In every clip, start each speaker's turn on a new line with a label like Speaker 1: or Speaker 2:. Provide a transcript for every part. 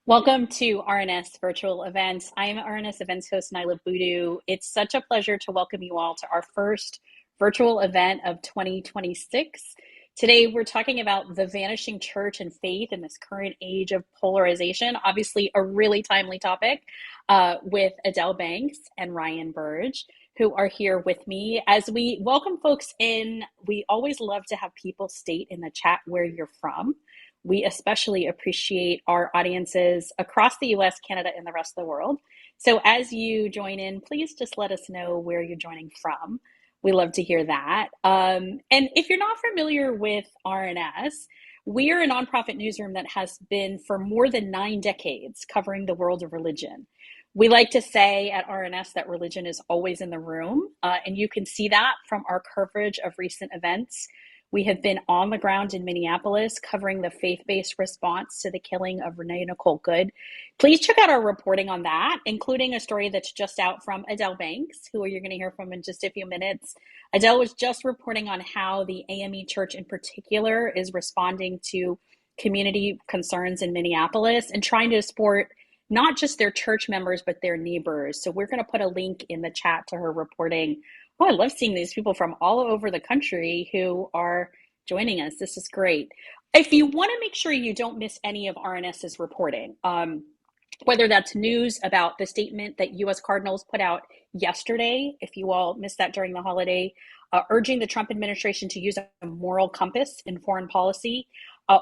Speaker 1: Welcome to RNS Virtual Events. I am RNS Events host Nyla Boodoo. It's such a pleasure to welcome you all to our first virtual event of 2026. Today, we're talking about the vanishing church and faith in this current age of polarization. Obviously, a really timely topic with Adelle Banks and Ryan Burge, who are here with me. As we welcome folks in, we always love to have people state in the chat where you're from. We especially appreciate our audiences across the US, Canada, and the rest of the world. So as you join in, please just let us know where you're joining from. We love to hear that. And if you're not familiar with RNS, we are a nonprofit newsroom that has been for more than 9 decades covering the world of religion. We like to say at RNS that religion is always in the room, and you can see that from our coverage of recent events. We have been on the ground in Minneapolis covering the faith-based response to the killing of Renee Nicole Good. Please check out our reporting on that, including a story that's just out from Adelle Banks, who you're going to hear from in just a few minutes. Adelle was just reporting on how the AME Church in particular is responding to community concerns in Minneapolis and trying to support not just their church members, but their neighbors. So we're going to put a link in the chat to her reporting. Oh, I love seeing these people from all over the country who are joining us. This is great. If you want to make sure you don't miss any of RNS's reporting, whether that's news about the statement that U.S. Cardinals put out yesterday, if you all missed that during the holiday, urging the Trump administration to use a moral compass in foreign policy,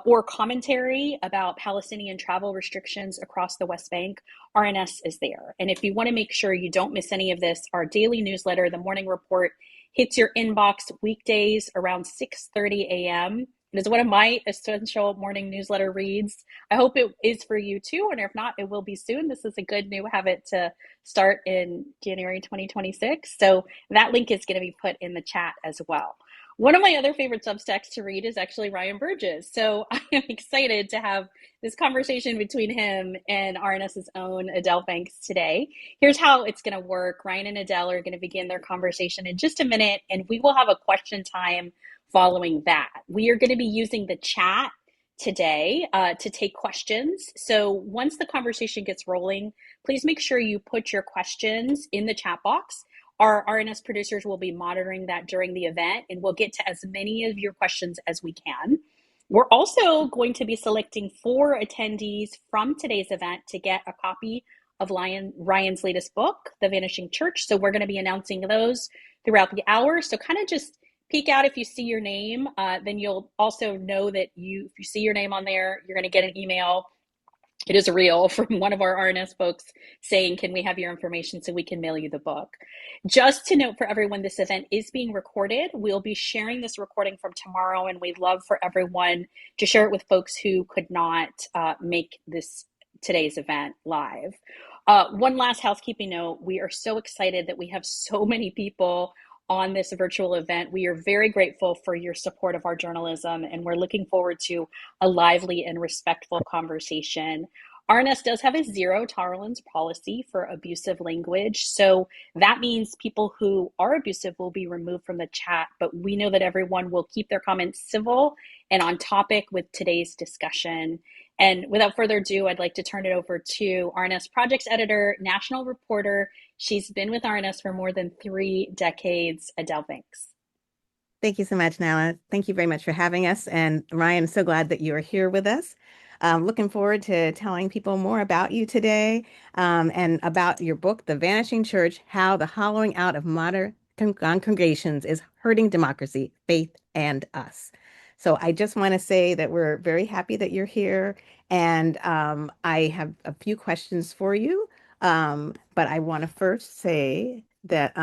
Speaker 1: or commentary about Palestinian travel restrictions across the West Bank, RNS is there. And if you want to make sure you don't miss any of this, our daily newsletter, the Morning Report, hits your inbox weekdays around 6:30 a.m. It is one of my essential morning newsletter reads. I hope it is for you too, and if not, it will be soon. This is a good new habit to start in January 2026. So that link is going to be put in the chat as well. One of my other favorite Substacks to read is actually Ryan Burge's. So I am excited to have this conversation between him and RNS's own Adelle Banks today. Here's how it's going to work. Ryan and Adelle are going to begin their conversation in just a minute, and we will have a question time following that. We are going to be using the chat today to take questions. So once the conversation gets rolling, please make sure you put your questions in the chat box. Our RNS producers will be monitoring that during the event, and we'll get to as many of your questions as we can. We're also going to be selecting 4 attendees from today's event to get a copy of Ryan's latest book, The Vanishing Church. So we're going to be announcing those throughout the hour. So kind of just peek out if you see your name. Then you'll also know that if you see your name on there, you're going to get an email. It is real from one of our RNS folks saying, can we have your information so we can mail you the book? Just to note for everyone, this event is being recorded. We'll be sharing this recording from tomorrow, and we'd love for everyone to share it with folks who could not make today's event live. One last housekeeping note, we are so excited that we have so many people on this virtual event. We are very grateful for your support of our journalism, and we're looking forward to a lively and respectful conversation. RNS does have a zero tolerance policy for abusive language. So that means people who are abusive will be removed from the chat, but we know that everyone will keep their comments civil and on topic with today's discussion. And without further ado, I'd like to turn it over to RNS Projects Editor, National Reporter. She's been with RNS for more than 3 decades, Adelle Banks.
Speaker 2: Thank you so much, Nala. Thank you very much for having us. And Ryan, I'm so glad that you are here with us. Looking forward to telling people more about you today and about your book, The Vanishing Church, How the Hollowing Out of Modern Congregations is Hurting Democracy, Faith, and Us. So I just want to say that we're very happy that you're here. And I have a few questions for you. But I want to first say that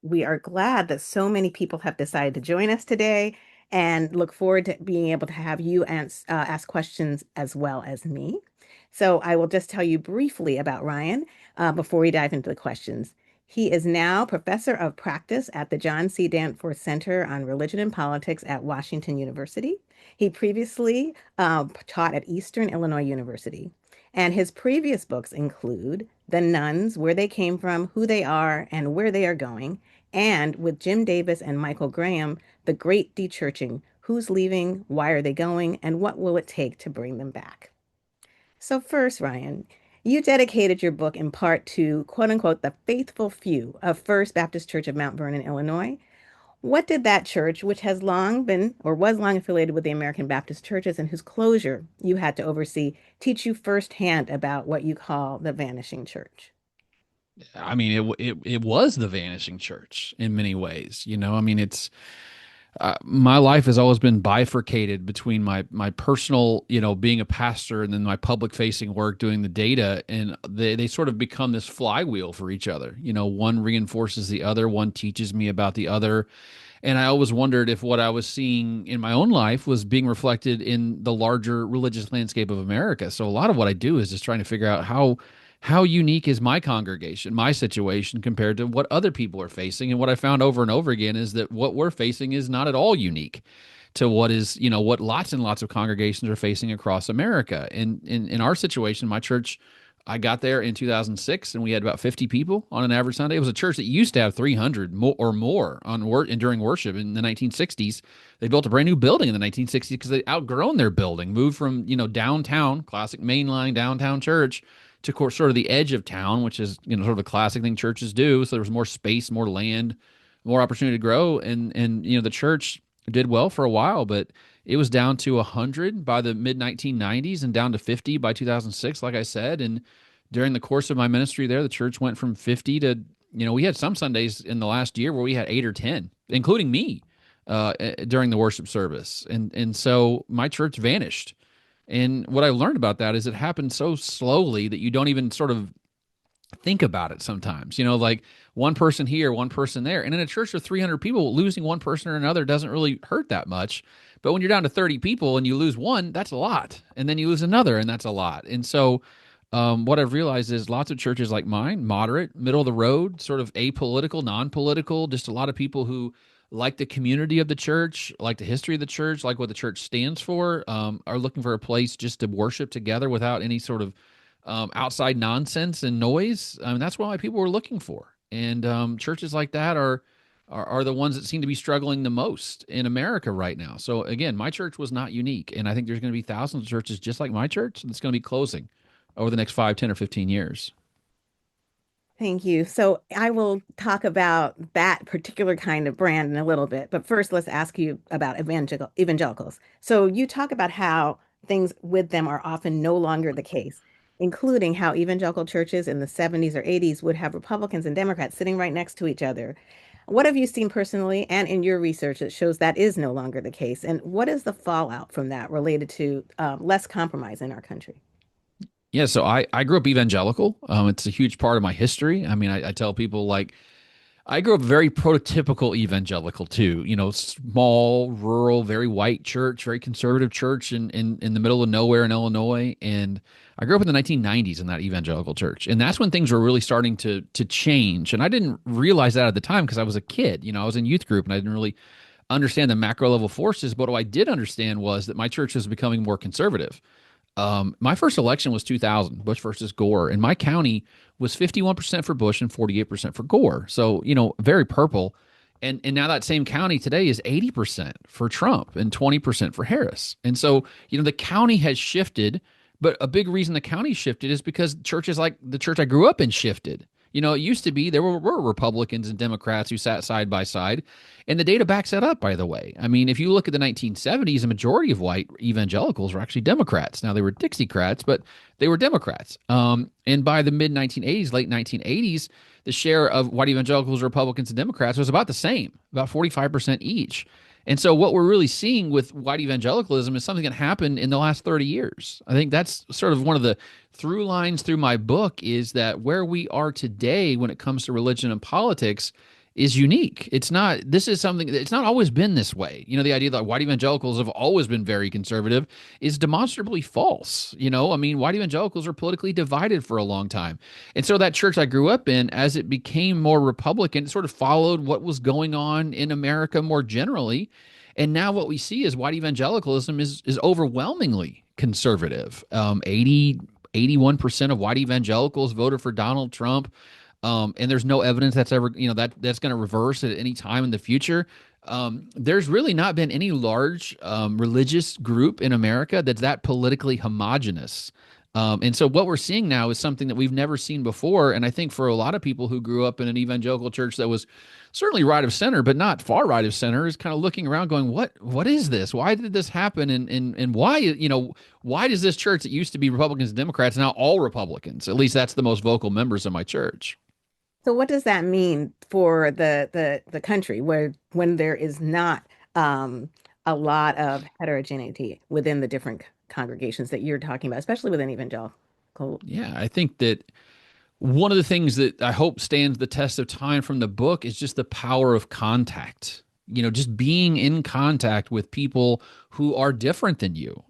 Speaker 2: we are glad that so many people have decided to join us today and look forward to being able to have you ask questions as well as me. So I will just tell you briefly about Ryan before we dive into the questions. He is now professor of practice at the John C. Danforth Center on Religion and Politics at Washington University. He previously taught at Eastern Illinois University. And his previous books include The Nuns, Where They Came From, Who They Are, and Where They Are Going, and with Jim Davis and Michael Graham, The Great Dechurching, Who's Leaving, Why Are They Going, and What Will It Take to Bring Them Back? So first, Ryan, you dedicated your book in part to quote unquote the faithful few of First Baptist Church of Mount Vernon, Illinois. What did that church, which has long been or was long affiliated with the American Baptist churches and whose closure you had to oversee, teach you firsthand about what you call the vanishing church?
Speaker 3: I mean, it was the vanishing church in many ways. I mean, it's my life has always been bifurcated between my personal, being a pastor, and then my public facing work doing the data, and they sort of become this flywheel for each other. One reinforces the other, one teaches me about the other. And I always wondered if what I was seeing in my own life was being reflected in the larger religious landscape of America. So a lot of what I do is just trying to figure out how unique is my congregation, my situation compared to what other people are facing. And what I found over and over again is that what we're facing is not at all unique to what lots and lots of congregations are facing across America. And in our situation, my church, I got there in 2006, and we had about 50 people on an average Sunday. It was a church that used to have 300 or more and during worship in the 1960s. They built a brand new building in the 1960s because they outgrown their building, moved from downtown, classic mainline downtown church, to sort of the edge of town, which is sort of a classic thing churches do. So there was more space, more land, more opportunity to grow, and the church did well for a while, but it was down to 100 by the mid 1990s and down to 50 by 2006, like I said. And during the course of my ministry there, the church went from 50 to, we had some Sundays in the last year where we had 8 or 10, including me, during the worship service. And so my church vanished. And what I learned about that is it happened so slowly that you don't even sort of think about it sometimes, like one person here, one person there. And in a church of 300 people, losing one person or another doesn't really hurt that much. But when you're down to 30 people and you lose one, that's a lot. And then you lose another, and that's a lot. And so what I've realized is lots of churches like mine, moderate, middle of the road, sort of apolitical, non-political, just a lot of people who like the community of the church, like the history of the church, like what the church stands for, are looking for a place just to worship together without any sort of outside nonsense and noise. I mean, that's what people were looking for. And churches like that are the ones that seem to be struggling the most in America right now. So again, my church was not unique, and I think there's going to be thousands of churches just like my church that's going to be closing over the next 5, 10, or 15 years.
Speaker 2: Thank you. So I will talk about that particular kind of brand in a little bit, but first let's ask you about evangelicals. So you talk about how things with them are often no longer the case, including how evangelical churches in the 70s or 80s would have Republicans and Democrats sitting right next to each other. What have you seen personally and in your research that shows that is no longer the case? And what is the fallout from that related to less compromise in our country?
Speaker 3: Yeah, so I grew up evangelical. It's a huge part of my history. I mean, I tell people, like, I grew up very prototypical evangelical too. Small, rural, very white church, very conservative church in the middle of nowhere in Illinois. And I grew up in the 1990s in that evangelical church, and that's when things were really starting to change. And I didn't realize that at the time because I was a kid. I was in youth group, and I didn't really understand the macro level forces. But what I did understand was that my church was becoming more conservative. My first election was 2000, Bush versus Gore, and my county was 51% for Bush and 48% for Gore. So, very purple. And now that same county today is 80% for Trump and 20% for Harris. And so, the county has shifted, but a big reason the county shifted is because churches like the church I grew up in shifted. It used to be there were Republicans and Democrats who sat side by side, and the data backs that up, by the way. I mean, if you look at the 1970s, a majority of white evangelicals were actually Democrats. Now, they were Dixiecrats, but they were Democrats. And by the mid 1980s, late 1980s, the share of white evangelicals, Republicans, and Democrats was about the same, about 45% each. And so what we're really seeing with white evangelicalism is something that happened in the last 30 years. I think that's sort of one of the through lines through my book, is that where we are today when it comes to religion and politics is unique. It's not always been this way. The idea that white evangelicals have always been very conservative is demonstrably false. I mean, white evangelicals are politically divided for a long time. And so that church I grew up in, as it became more Republican, it sort of followed what was going on in America more generally. And now what we see is white evangelicalism is overwhelmingly conservative. 81% of white evangelicals voted for Donald Trump. And there's no evidence that's ever, that's going to reverse at any time in the future. There's really not been any large religious group in America that's that politically homogenous And so what we're seeing now is something that we've never seen before. And I think for a lot of people who grew up in an evangelical church that was certainly right of center, but not far right of center, is kind of looking around going, what is this? Why did this happen? And why, why does this church that used to be Republicans and Democrats now all Republicans? At least that's the most vocal members of my church.
Speaker 2: So what does that mean for the country where when there is not a lot of heterogeneity within the different congregations that you're talking about, especially within evangelical?
Speaker 3: Yeah, I think that one of the things that I hope stands the test of time from the book is just the power of contact. Just being in contact with people who are different than you,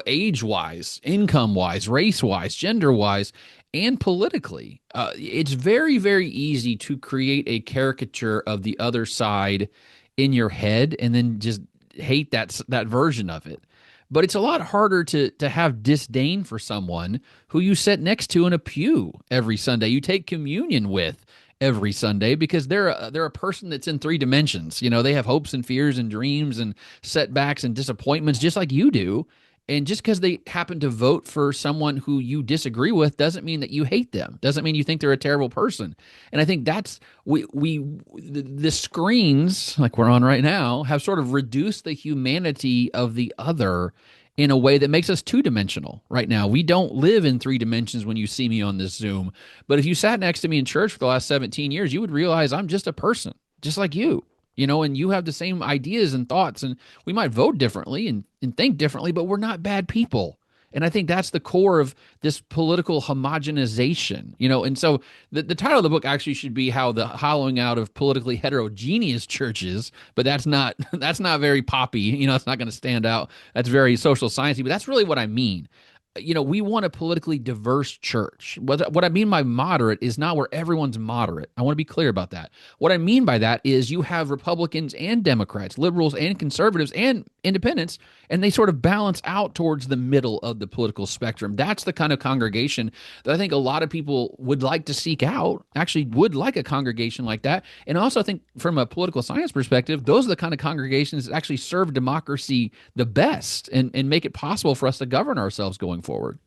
Speaker 3: age wise, income wise, race wise, gender wise, and politically. It's very, very easy to create a caricature of the other side in your head and then just hate that version of it. But it's a lot harder to have disdain for someone who you sit next to in a pew every Sunday, you take communion with every Sunday, because they're a person that's in three dimensions. They have hopes and fears and dreams and setbacks and disappointments just like you do. And just because they happen to vote for someone who you disagree with doesn't mean that you hate them. Doesn't mean you think they're a terrible person. And I think that's the screens like we're on right now have sort of reduced the humanity of the other in a way that makes us two-dimensional right now. We don't live in three dimensions when you see me on this Zoom. But if you sat next to me in church for the last 17 years, you would realize I'm just a person, just like you. And you have the same ideas and thoughts, and we might vote differently and think differently, but we're not bad people. And I think that's the core of this political homogenization, and so the title of the book actually should be how the hollowing out of politically heterogeneous churches, but that's not that's not very poppy, it's not going to stand out. That's very social sciencey, but that's really what I mean. We want a politically diverse church. What I mean by moderate is not where everyone's moderate. I want to be clear about that. What I mean by that is you have Republicans and Democrats, liberals and conservatives and independents, and they sort of balance out towards the middle of the political spectrum. That's the kind of congregation that I think a lot of people would like to seek out, actually would like a congregation like that. And also I think from a political science perspective, those are the kind of congregations that actually serve democracy the best and make it possible for us to govern ourselves going forward.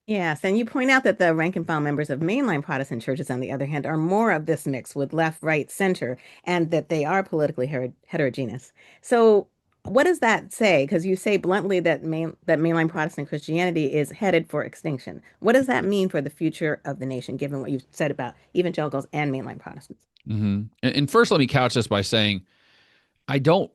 Speaker 2: Yes, and you point out that the rank and file members of mainline Protestant churches, on the other hand, are more of this mix with left, right, center, and that they are politically heterogeneous. So, what does that say? Because you say bluntly that mainline Protestant Christianity is headed for extinction. What does that mean for the future of the nation, given what you've said about evangelicals and mainline Protestants?
Speaker 3: And first, let me couch this by saying I don't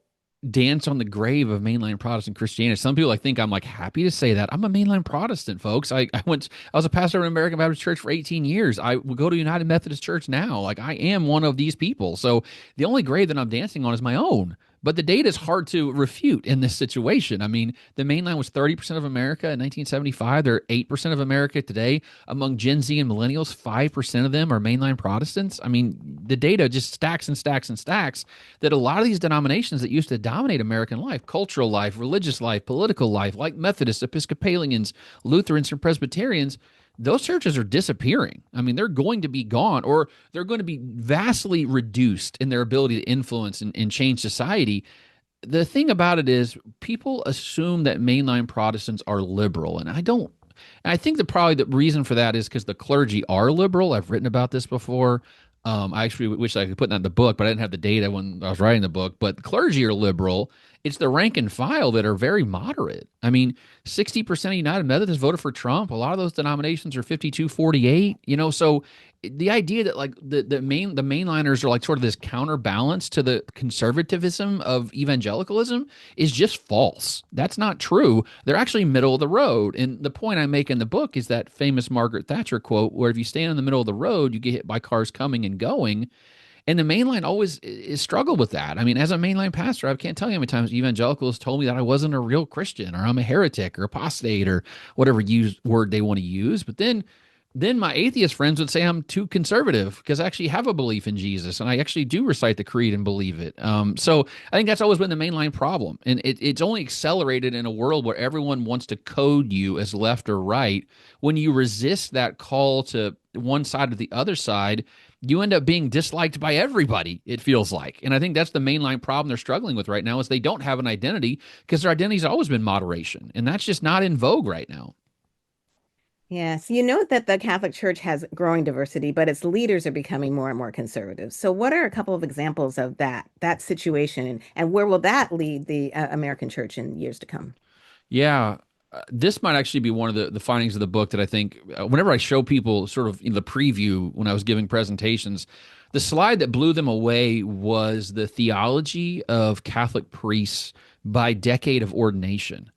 Speaker 3: dance on the grave of mainline Protestant Christianity. Some people think I'm happy to say that. I'm a mainline Protestant, folks. I was a pastor of an American Baptist church for 18 years. I would go to United Methodist Church now. I am one of these people. So the only grave that I'm dancing on is my own. But the data is hard to refute in this situation. I mean, the mainline was 30% of America in 1975. They're 8% of America today. Among Gen Z and millennials, 5% of them are mainline Protestants. I mean, the data just stacks and stacks and stacks that a lot of these denominations that used to dominate American life, cultural life, religious life, political life, like Methodists, Episcopalians, Lutherans, and Presbyterians, those churches are disappearing. I mean, they're going to be gone, or they're going to be vastly reduced in their ability to influence and change society. The thing about it is people assume that mainline Protestants are liberal, and I don't. And I think that probably the reason for that is because the clergy are liberal. I've written about this before. I actually wish I could put that in the book, but I didn't have the data when I was writing the book. But the clergy are liberal. It's the rank and file that are very moderate. I mean, 60% of United Methodists voted for Trump. A lot of those denominations are 52-48. So the idea that the mainliners are sort of this counterbalance to the conservatism of evangelicalism is just false. That's not true. They're actually middle of the road. And the point I make in the book is that famous Margaret Thatcher quote, where if you stand in the middle of the road, you get hit by cars coming and going. And the mainline always is struggled with that. I mean, as a mainline pastor, I can't tell you how many times evangelicals told me that I wasn't a real Christian, or I'm a heretic or apostate, or whatever word they want to use. But then my atheist friends would say I'm too conservative because I actually have a belief in Jesus, and I actually do recite the creed and believe it. So I think that's always been the mainline problem. And it's only accelerated in a world where everyone wants to code you as left or right. When you resist that call to one side or the other side, you end up being disliked by everybody, it feels like. And I think that's the mainline problem they're struggling with right now, is they don't have an identity because their identity's always been moderation. And that's just not in vogue right now.
Speaker 2: Yes, you note that the Catholic Church has growing diversity, but its leaders are becoming more and more conservative. So, what are a couple of examples of that situation, and where will that lead the American Church in years to come?
Speaker 3: Yeah. This might actually be one of the findings of the book that I think whenever I show people sort of in the preview when I was giving presentations, the slide that blew them away was the theology of Catholic priests by decade of ordination.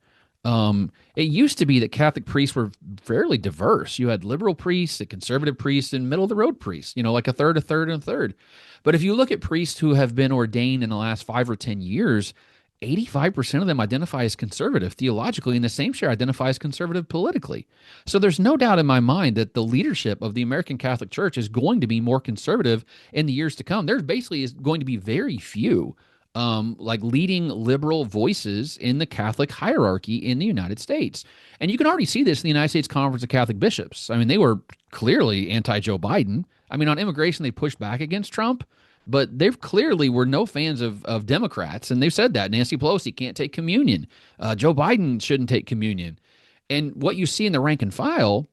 Speaker 3: It used to be that Catholic priests were fairly diverse. You had liberal priests, and conservative priests, and middle of the road priests, like a third, a third, and a third. But if you look at priests who have been ordained in the last 5 or 10 years, 85% of them identify as conservative theologically, and the same share identify as conservative politically. So there's no doubt in my mind that the leadership of the American Catholic Church is going to be more conservative in the years to come. There's basically is going to be very few like leading liberal voices in the Catholic hierarchy in the United States. And you can already see this in the United States Conference of Catholic Bishops. I mean, they were clearly anti Joe Biden. I mean, on immigration, they pushed back against Trump, but they clearly were no fans of Democrats. And they've said that. Nancy Pelosi can't take communion. Joe Biden shouldn't take communion. And what you see in the rank and file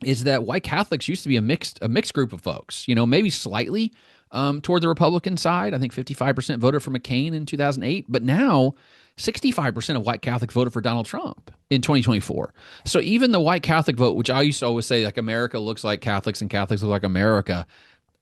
Speaker 3: is that white Catholics used to be a mixed group of folks, maybe slightly toward the Republican side. I think 55% voted for McCain in 2008, but now 65% of white Catholics voted for Donald Trump in 2024. So even the white Catholic vote, which I used to always say like America looks like Catholics and Catholics look like America,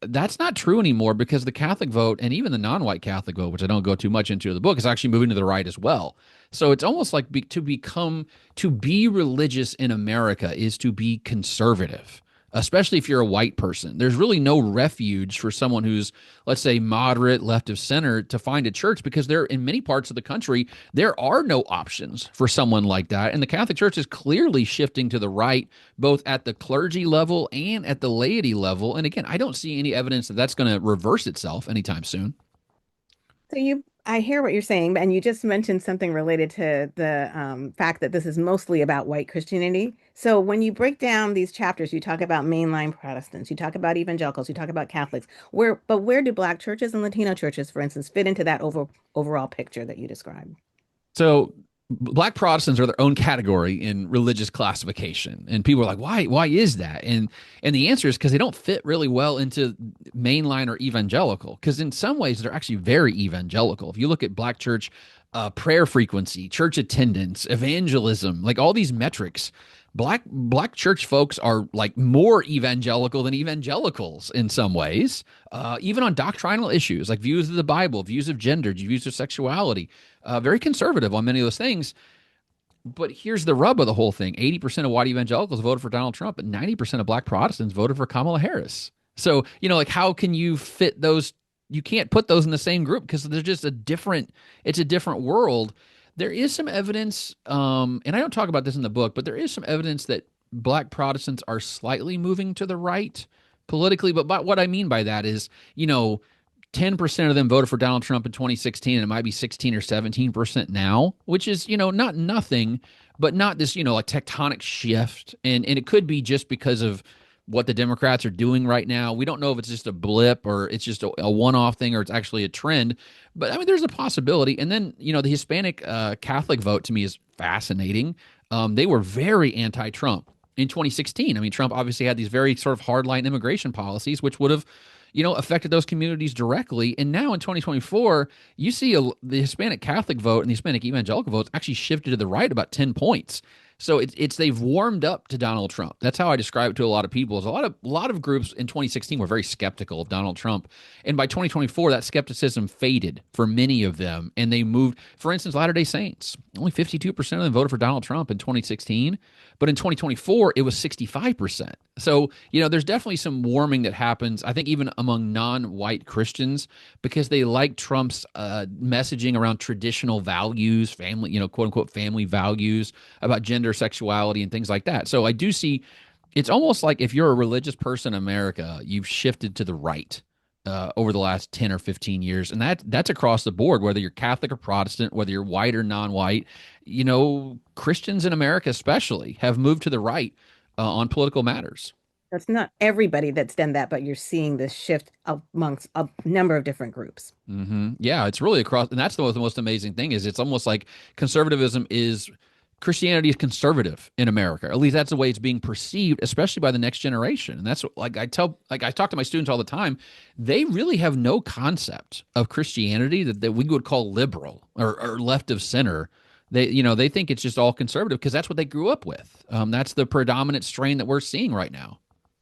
Speaker 3: that's not true anymore because the Catholic vote and even the non-white Catholic vote, which I don't go too much into in the book, is actually moving to the right as well. So it's almost like to be religious in America is to be conservative, especially if you're a white person. There's really no refuge for someone who's, let's say, moderate, left of center to find a church because there, in many parts of the country, there are no options for someone like that. And the Catholic Church is clearly shifting to the right, both at the clergy level and at the laity level. And again, I don't see any evidence that that's going to reverse itself anytime soon.
Speaker 2: I hear what you're saying, and you just mentioned something related to the fact that this is mostly about white Christianity. So when you break down these chapters, you talk about mainline Protestants, you talk about evangelicals, you talk about Catholics. Where do Black churches and Latino churches, for instance, fit into that overall picture that you described?
Speaker 3: So Black Protestants are their own category in religious classification, and people are like, "Why is that?" And the answer is because they don't fit really well into mainline or evangelical. Because in some ways, they're actually very evangelical. If you look at Black church prayer frequency, church attendance, evangelism, like all these metrics, Black church folks are like more evangelical than evangelicals in some ways, even on doctrinal issues like views of the Bible, views of gender, views of sexuality. Very conservative on many of those things. But here's the rub of the whole thing: 80% of white evangelicals voted for Donald Trump, and 90% of Black Protestants voted for Kamala Harris. So like how can you fit those? You can't put those in the same group because they're just it's a different world. There is some evidence, and I don't talk about this in the book, but there is some evidence that Black Protestants are slightly moving to the right politically. But what I mean by that is, 10% of them voted for Donald Trump in 2016, and it might be 16 or 17% now, which is, not nothing, but not this, like tectonic shift. And it could be just because of what the Democrats are doing right now. We don't know if it's just a blip or it's just a one-off thing or it's actually a trend. But I mean, there's a possibility. And then, the Hispanic Catholic vote to me is fascinating. They were very anti-Trump in 2016. I mean, Trump obviously had these very sort of hardline immigration policies, which would have affected those communities directly. And now in 2024, you see the Hispanic Catholic vote and the Hispanic evangelical votes actually shifted to the right about 10 points. So it's they've warmed up to Donald Trump. That's how I describe it to a lot of people. Is a lot of groups in 2016 were very skeptical of Donald Trump, and by 2024 that skepticism faded for many of them, and they moved. For instance, Latter-day Saints, only 52% of them voted for Donald Trump in 2016, but in 2024 it was 65%. So there's definitely some warming that happens. I think even among non-white Christians because they like Trump's messaging around traditional values, family, quote unquote family values about gender, sexuality, and things like that. So I do see it's almost like if you're a religious person in America, you've shifted to the right over the last 10 or 15 years. And that's across the board, whether you're Catholic or Protestant, whether you're white or non-white. Christians in America especially have moved to the right on political matters.
Speaker 2: That's not everybody that's done that, but you're seeing this shift amongst a number of different groups.
Speaker 3: Yeah, it's really across, and that's the most amazing thing is it's almost like conservatism is Christianity is conservative in America. At least that's the way it's being perceived, especially by the next generation. And that's what, like I talk to my students all the time. They really have no concept of Christianity that we would call liberal or left of center. They think it's just all conservative because that's what they grew up with. That's the predominant strain that we're seeing right now.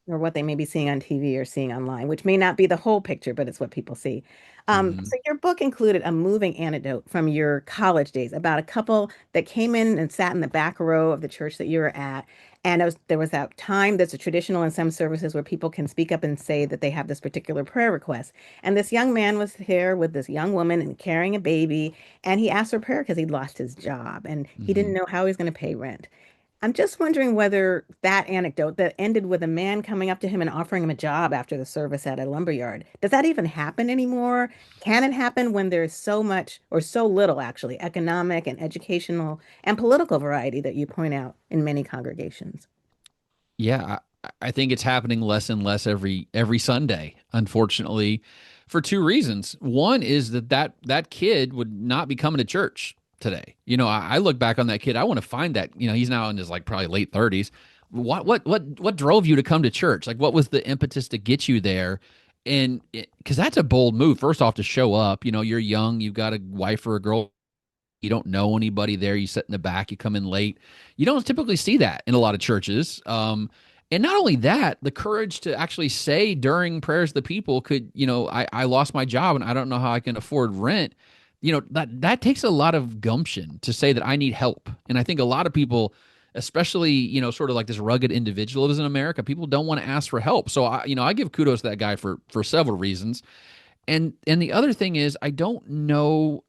Speaker 2: Or what they may be seeing on TV or seeing online, which may not be the whole picture, but it's what people see.
Speaker 3: Hmm.
Speaker 2: So your book included a moving anecdote from your college days about a couple that came in and sat in the back row of the church that you were at. And there was that time that's a traditional in some services where people can speak up and say that they have this particular prayer request. And this young man was here with this young woman and carrying a baby, and he asked for prayer because he'd lost his job and he didn't
Speaker 3: Hmm.
Speaker 2: know how he was going to pay rent. I'm just wondering whether that anecdote that ended with a man coming up to him and offering him a job after the service at a lumberyard, does that even happen anymore? Can it happen when there's so much or so little actually economic and educational and political variety that you point out in many congregations?
Speaker 3: Yeah, I think it's happening less and less every Sunday, unfortunately, for two reasons. One is that kid would not be coming to church today. I look back on that kid. I want to find that. He's now in his like probably late 30s. What drove you to come to church? Like, what was the impetus to get you there? And because that's a bold move. First off, to show up. You're young. You've got a wife or a girl. You don't know anybody there. You sit in the back. You come in late. You don't typically see that in a lot of churches. And not only that, the courage to actually say during prayers to the people could, I lost my job and I don't know how I can afford rent. That takes a lot of gumption to say that I need help. And I think a lot of people, especially, sort of like this rugged individualism in America, people don't want to ask for help. So I give kudos to that guy for several reasons. And the other thing is, I don't know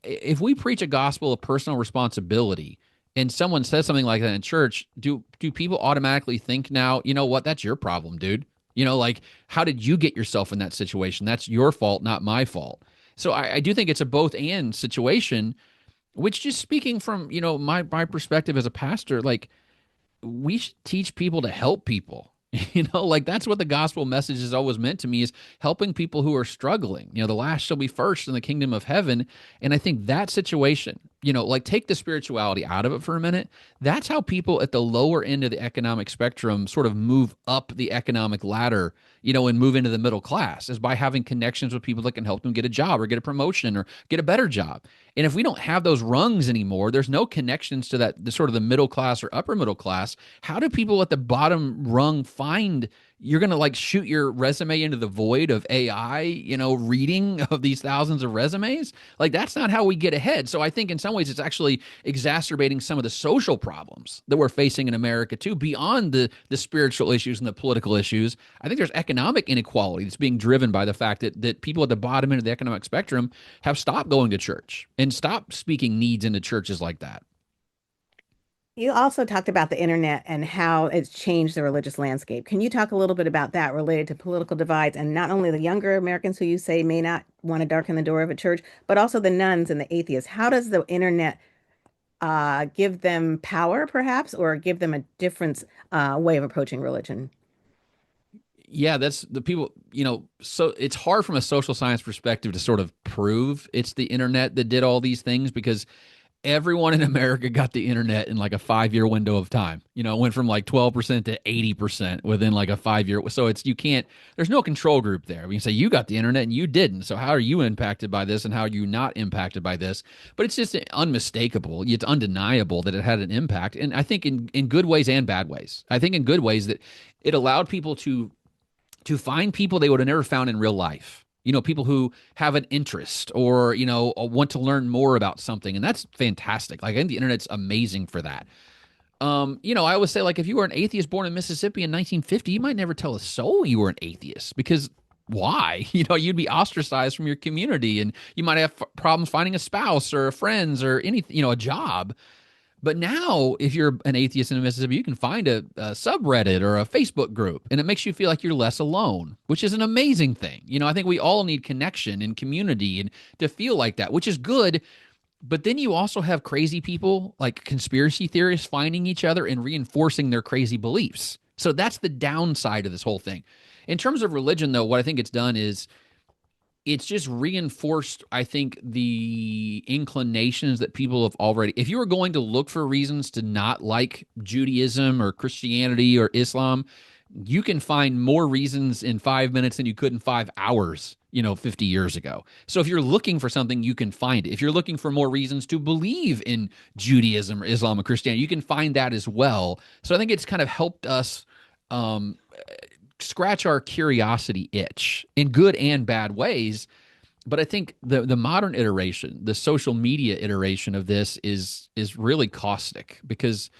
Speaker 3: if we preach a gospel of personal responsibility and someone says something like that in church, do people automatically think now, you know what, that's your problem, dude? Like, how did you get yourself in that situation? That's your fault, not my fault. So I do think it's a both and situation, which, just speaking from, my perspective as a pastor, like, we should teach people to help people. Like, that's what the gospel message is always meant to me, is helping people who are struggling. The last shall be first in the kingdom of heaven. And I think that situation, like, take the spirituality out of it for a minute. That's how people at the lower end of the economic spectrum sort of move up the economic ladder, and move into the middle class, is by having connections with people that can help them get a job or get a promotion or get a better job. And if we don't have those rungs anymore, there's no connections to that, the sort of the middle class or upper middle class. How do people at the bottom rung find? You're going to like shoot your resume into the void of AI, reading of these thousands of resumes? Like, that's not how we get ahead. So I think in some ways it's actually exacerbating some of the social problems that we're facing in America too, beyond the spiritual issues and the political issues. I think there's economic inequality that's being driven by the fact that people at the bottom end of the economic spectrum have stopped going to church and stopped speaking needs into churches like that.
Speaker 2: You also talked about the internet and how it's changed the religious landscape. Can you talk a little bit about that related to political divides and not only the younger Americans who you say may not want to darken the door of a church, but also the nuns and the atheists? How does the internet give them power, perhaps, or give them a different way of approaching religion?
Speaker 3: Yeah, that's the people, so it's hard from a social science perspective to sort of prove it's the internet that did all these things, because everyone in America got the internet in like a 5 year window of time. It went from like 12% to 80% within like a 5 year. So you can't, there's no control group there. We can say you got the internet and you didn't. So how are you impacted by this and how are you not impacted by this? But it's just unmistakable. It's undeniable that it had an impact. And I think in good ways and bad ways. I think in good ways that it allowed people to find people they would have never found in real life. People who have an interest or, want to learn more about something. And that's fantastic. Like, I think the internet's amazing for that. I always say, like, if you were an atheist born in Mississippi in 1950, you might never tell a soul you were an atheist, because why? You'd be ostracized from your community and you might have problems finding a spouse or friends or anything, a job. But now, if you're an atheist in Mississippi, you can find a subreddit or a Facebook group, and it makes you feel like you're less alone, which is an amazing thing. I think we all need connection and community and to feel like that, which is good. But then you also have crazy people like conspiracy theorists finding each other and reinforcing their crazy beliefs. So that's the downside of this whole thing. In terms of religion, though, what I think it's done is it's just reinforced, I think, the inclinations that people have already. If you were going to look for reasons to not like Judaism or Christianity or Islam, you can find more reasons in 5 minutes than you could in 5 hours, 50 years ago. So if you're looking for something, you can find it. If you're looking for more reasons to believe in Judaism or Islam or Christianity, you can find that as well. So I think it's kind of helped us um, scratch our curiosity itch in good and bad ways. But I think the modern iteration, the social media iteration of this is really caustic because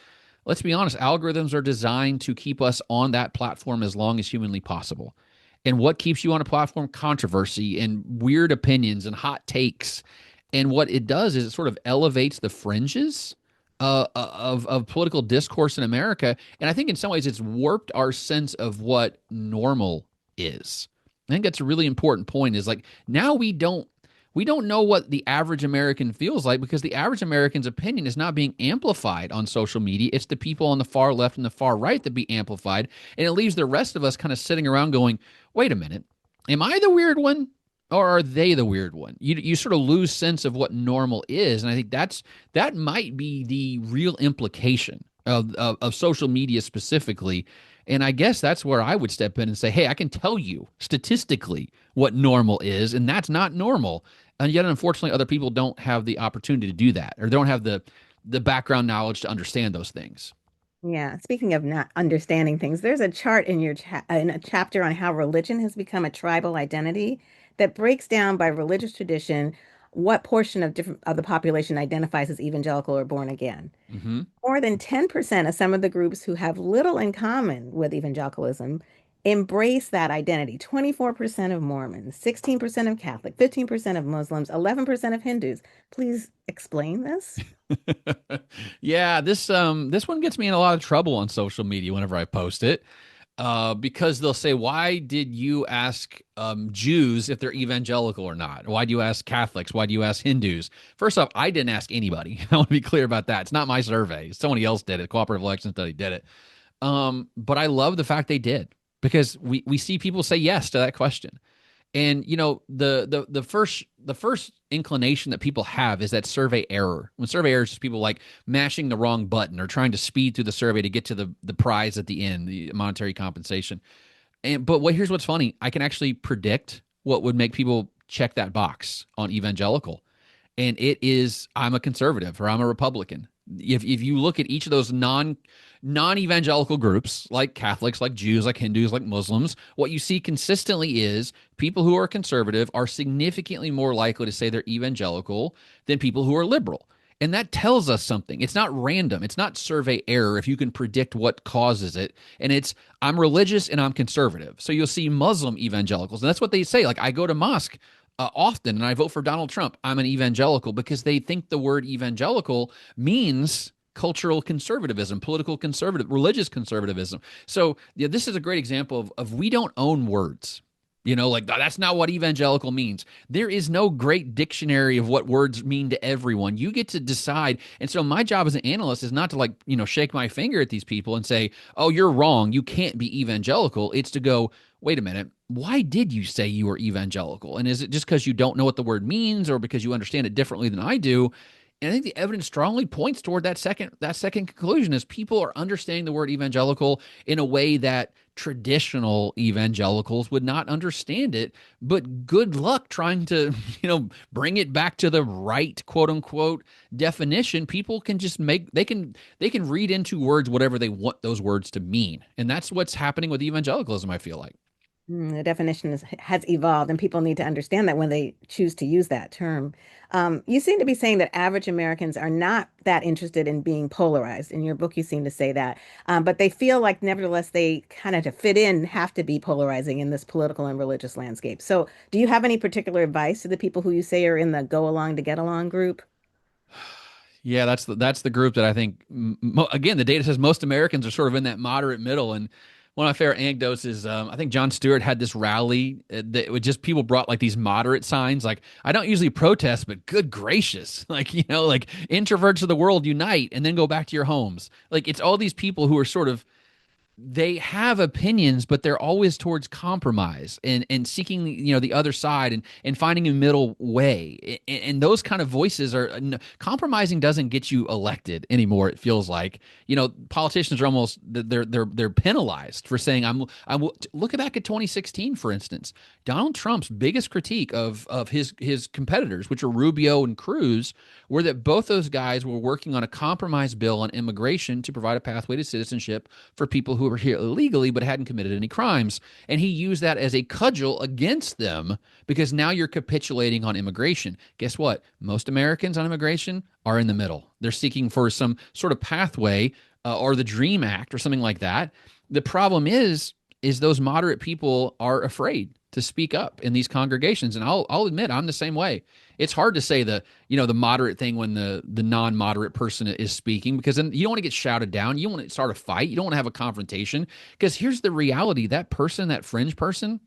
Speaker 3: let's be honest, algorithms are designed to keep us on that platform as long as humanly possible. And what keeps you on a platform? Controversy and weird opinions and hot takes. And what it does is it sort of elevates the fringes of political discourse in America. And I think in some ways it's warped our sense of what normal is. I think that's a really important point is like now we don't know what the average American feels like because the average American's opinion is not being amplified on social media. It's the people on the far left and the far right that be amplified. And it leaves the rest of us kind of sitting around going, wait a minute, am I the weird one? Or are they the weird one? You sort of lose sense of what normal is. And I think that might be the real implication of social media specifically. And I guess that's where I would step in and say, hey, I can tell you statistically what normal is, and that's not normal. And yet, unfortunately, other people don't have the opportunity to do that or don't have the background knowledge to understand those things.
Speaker 2: Yeah, speaking of not understanding things, there's a chart in your in a chapter on how religion has become a tribal identity that breaks down by religious tradition what portion of different of the population identifies as evangelical or born again.
Speaker 3: Mm-hmm.
Speaker 2: More than 10% of some of the groups who have little in common with evangelicalism embrace that identity. 24% of Mormons, 16% of Catholic, 15% of Muslims, 11% of Hindus. Please explain this.
Speaker 3: Yeah, this one gets me in a lot of trouble on social media whenever I post it. Because they'll say, why did you ask Jews if they're evangelical or not? Why do you ask Catholics? Why do you ask Hindus? First off, I didn't ask anybody. I want to be clear about that. It's not my survey. Somebody else did it. Cooperative Election Study did it. But I love the fact they did because we see people say yes to that question. And the first inclination that people have is that survey error. When survey error is just people like mashing the wrong button or trying to speed through the survey to get to the prize at the end, the monetary compensation. But here's what's funny. I can actually predict what would make people check that box on evangelical. And it is I'm a conservative or I'm a Republican. If you look at each of those non-evangelical groups like Catholics, like Jews, like Hindus, like Muslims, what you see consistently is people who are conservative are significantly more likely to say they're evangelical than people who are liberal. And that tells us something. It's not random. It's not survey error if you can predict what causes it. And it's I'm religious and I'm conservative. So you'll see Muslim evangelicals. And that's what they say. Like I go to mosque often and I vote for Donald Trump. I'm an evangelical because they think the word evangelical means cultural conservatism, political conservative, religious conservatism. So yeah, this is a great example of we don't own words. Like that's not what evangelical means. There is no great dictionary of what words mean to everyone. You get to decide. And so my job as an analyst is not to shake my finger at these people and say, oh, you're wrong. You can't be evangelical. It's to go, wait a minute. Why did you say you were evangelical? And is it just because you don't know what the word means or because you understand it differently than I do? And I think the evidence strongly points toward that second conclusion is people are understanding the word evangelical in a way that traditional evangelicals would not understand it. But good luck trying to, bring it back to the right quote unquote definition. People can just they can read into words whatever they want those words to mean. And that's what's happening with evangelicalism, I feel like.
Speaker 2: The definition has evolved, and people need to understand that when they choose to use that term. You seem to be saying that average Americans are not that interested in being polarized. In your book, you seem to say that, but they feel like, nevertheless, they kind of to fit in have to be polarizing in this political and religious landscape. So, do you have any particular advice to the people who you say are in the go along to get along group?
Speaker 3: Yeah, that's the group that I think. Again, the data says most Americans are sort of in that moderate middle. And one of my favorite anecdotes is I think Jon Stewart had this rally that would just people brought like these moderate signs. Like I don't usually protest, but good gracious, like introverts of the world unite and then go back to your homes. Like it's all these people who are sort of they have opinions, but they're always towards compromise and seeking, the other side and finding a middle way. And those kind of voices are compromising doesn't get you elected anymore. It feels like, politicians are almost they're penalized for saying I'm look back at 2016, for instance. Donald Trump's biggest critique of his competitors, which are Rubio and Cruz, were that both those guys were working on a compromise bill on immigration to provide a pathway to citizenship for people who were here illegally but hadn't committed any crimes. And he used that as a cudgel against them because now you're capitulating on immigration. Guess what? Most Americans on immigration are in the middle. They're seeking for some sort of pathway or the DREAM Act or something like that. The problem is those moderate people are afraid to speak up in these congregations. And I'll admit I'm the same way. It's hard to say the moderate thing when the non-moderate person is speaking, because then you don't want to get shouted down. You don't want to start a fight. You don't want to have a confrontation, because here's the reality. That person, that fringe person,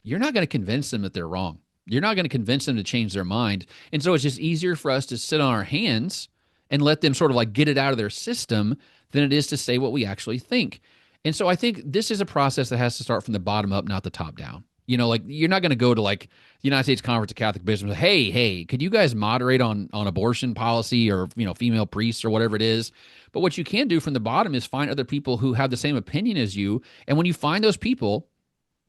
Speaker 3: you're not going to convince them that they're wrong. You're not going to convince them to change their mind. And so it's just easier for us to sit on our hands and let them sort of like get it out of their system than it is to say what we actually think. And so I think this is a process that has to start from the bottom up, not the top down. Like you're not going to go to like the United States Conference of Catholic Bishops and say, hey, could you guys moderate on abortion policy or, female priests or whatever it is? But what you can do from the bottom is find other people who have the same opinion as you. And when you find those people,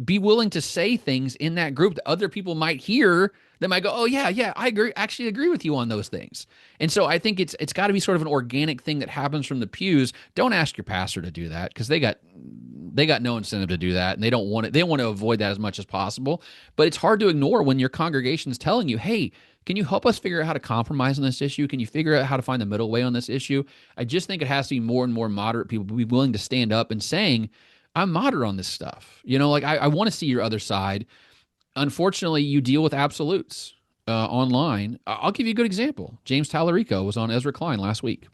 Speaker 3: be willing to say things in that group that other people might hear that might go, oh yeah, I actually agree with you on those things. And so I think it's got to be sort of an organic thing that happens from the pews. Don't ask your pastor to do that, because they got no incentive to do that, and they don't want it. They want to avoid that as much as possible. But it's hard to ignore when your congregation is telling you, hey, can you help us figure out how to compromise on this issue? Can you figure out how to find the middle way on this issue? I just think it has to be more and more moderate people be willing to stand up and saying, I'm moderate on this stuff. Like I want to see your other side. Unfortunately, you deal with absolutes online. I'll give you a good example. James Tallarico was on Ezra Klein last week.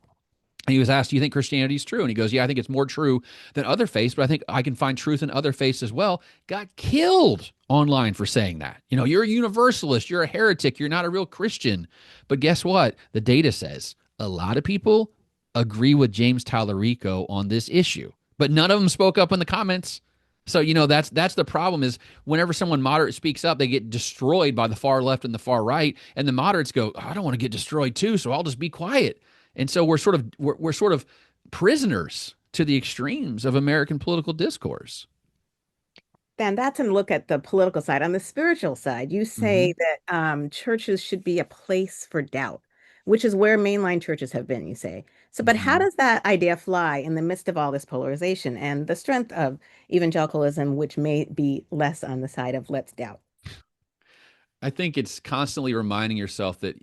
Speaker 3: And he was asked, do you think Christianity is true? And he goes, yeah, I think it's more true than other faiths, but I think I can find truth in other faiths as well. Got killed online for saying that. You're a universalist. You're a heretic. You're not a real Christian. But guess what? The data says a lot of people agree with James Tallarico on this issue, but none of them spoke up in the comments. So, that's the problem, is whenever someone moderate speaks up, they get destroyed by the far left and the far right. And the moderates go, I don't want to get destroyed too, so I'll just be quiet. And so we're sort of prisoners to the extremes of American political discourse.
Speaker 2: Dan, that's a look at the political side. On the spiritual side, you
Speaker 3: Mm-hmm.
Speaker 2: say that churches should be a place for doubt, which is where mainline churches have been, you say. So, but how
Speaker 3: Mm-hmm.
Speaker 2: does that idea fly in the midst of all this polarization and the strength of evangelicalism, which may be less on the side of let's doubt?
Speaker 3: I think it's constantly reminding yourself that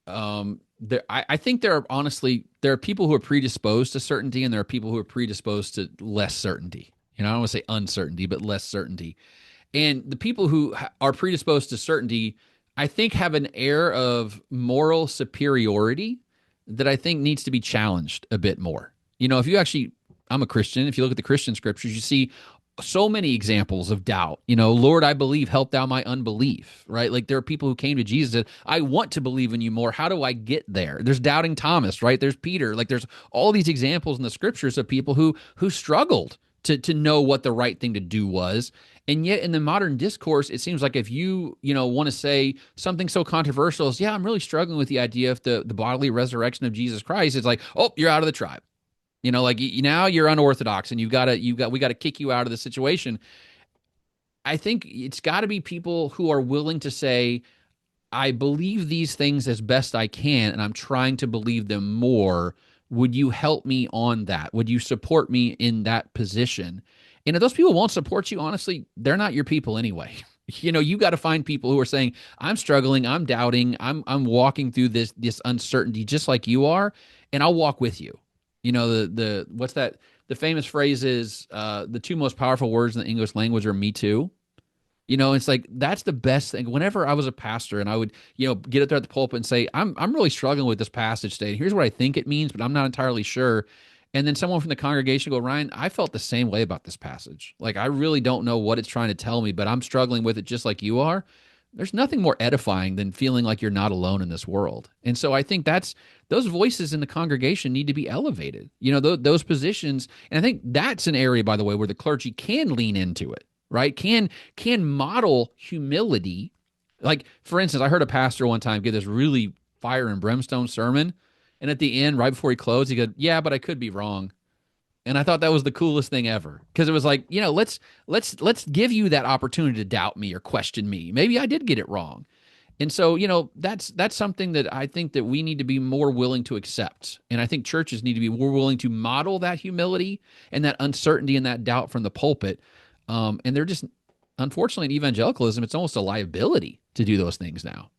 Speaker 3: I think there are people who are predisposed to certainty, and there are people who are predisposed to less certainty. I don't want to say uncertainty, but less certainty. And the people who are predisposed to certainty, I think, have an air of moral superiority that I think needs to be challenged a bit more. If you actually, I'm a Christian. If you look at the Christian scriptures, you see so many examples of doubt. Lord, I believe, help thou my unbelief, right? Like there are people who came to Jesus and said, I want to believe in you more. How do I get there? There's doubting Thomas, right? There's Peter. Like there's all these examples in the scriptures of people who struggled to know what the right thing to do was. And yet in the modern discourse, it seems like if you want to say something so controversial as, yeah, I'm really struggling with the idea of the bodily resurrection of Jesus Christ, it's like, oh, you're out of the tribe. Like now you're unorthodox and we got to kick you out of the situation. I think it's got to be people who are willing to say, I believe these things as best I can, and I'm trying to believe them more. Would you help me on that? Would you support me in that position? And if those people won't support you, honestly, they're not your people anyway. You got to find people who are saying, I'm struggling, I'm doubting, I'm walking through this uncertainty just like you are, and I'll walk with you. The what's that? The famous phrase is the two most powerful words in the English language are me too. It's like that's the best thing. Whenever I was a pastor and I would, get up there at the pulpit and say, I'm really struggling with this passage today. Here's what I think it means, but I'm not entirely sure. And then someone from the congregation go, Ryan, I felt the same way about this passage. Like I really don't know what it's trying to tell me, but I'm struggling with it just like you are. There's nothing more edifying than feeling like you're not alone in this world. And so I think that's those voices in the congregation need to be elevated. Those positions, and I think that's an area, by the way, where the clergy can lean into it, right? Can model humility. Like, for instance, I heard a pastor one time give this really fire and brimstone sermon, and at the end, right before he closed, he goes, "Yeah, but I could be wrong." And I thought that was the coolest thing ever, because it was like, let's give you that opportunity to doubt me or question me. Maybe I did get it wrong. And so, that's something that I think that we need to be more willing to accept. And I think churches need to be more willing to model that humility and that uncertainty and that doubt from the pulpit. And they're just, unfortunately, in evangelicalism, it's almost a liability to do those things now.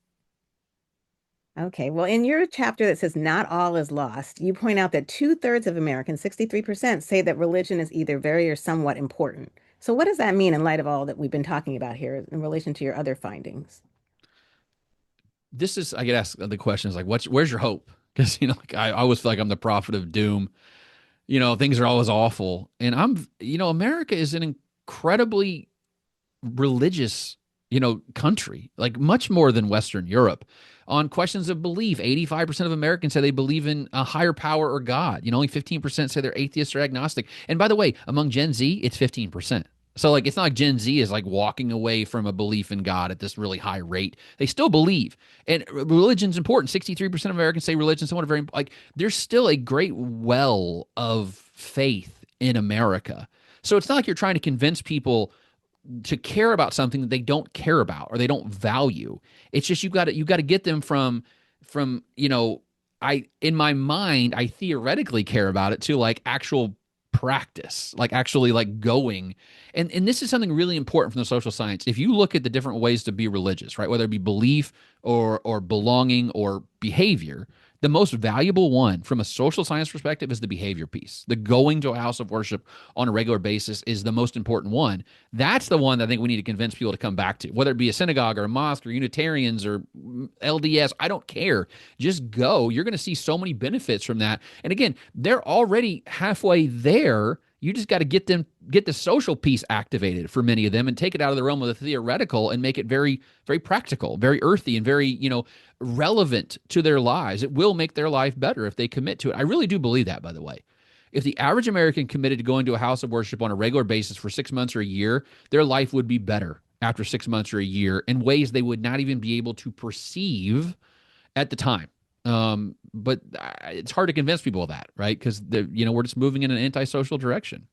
Speaker 2: Okay, well, in your chapter that says not all is lost, you point out that two-thirds of Americans, 63%, say that religion is either very or somewhat important. So what does that mean in light of all that we've been talking about here in relation to your other findings?
Speaker 3: This is, I get asked the questions like, where's your hope? Because, like I always feel like I'm the prophet of doom. Things are always awful. And America is an incredibly religious, country, like much more than Western Europe. On questions of belief, 85% of Americans say they believe in a higher power or God. Only 15% say they're atheist or agnostic. And by the way, among Gen Z, it's 15%. So like it's not like Gen Z is like walking away from a belief in God at this really high rate. They still believe. And religion's important. 63% of Americans say religion's somewhat very like there's still a great well of faith in America. So it's not like you're trying to convince people to care about something that they don't care about or they don't value. It's just you got to get them from I in my mind I theoretically care about it to like actual practice, like actually like going. And this is something really important from the social science. If you look at the different ways to be religious, right, whether it be belief or belonging or behavior, the most valuable one from a social science perspective is the behavior piece. The going to a house of worship on a regular basis is the most important one. That's the one that I think we need to convince people to come back to, whether it be a synagogue or a mosque or Unitarians or LDS. I don't care. Just go. You're going to see so many benefits from that. And again, they're already halfway there. You just got to get the social piece activated for many of them and take it out of the realm of the theoretical and make it very, very practical, very earthy, and very, relevant to their lives. It will make their life better if they commit to it. I really do believe that, by the way. If the average American committed to going to a house of worship on a regular basis for 6 months or a year, their life would be better after 6 months or a year in ways they would not even be able to perceive at the time. But it's hard to convince people of that, right? Because we're just moving in an antisocial direction.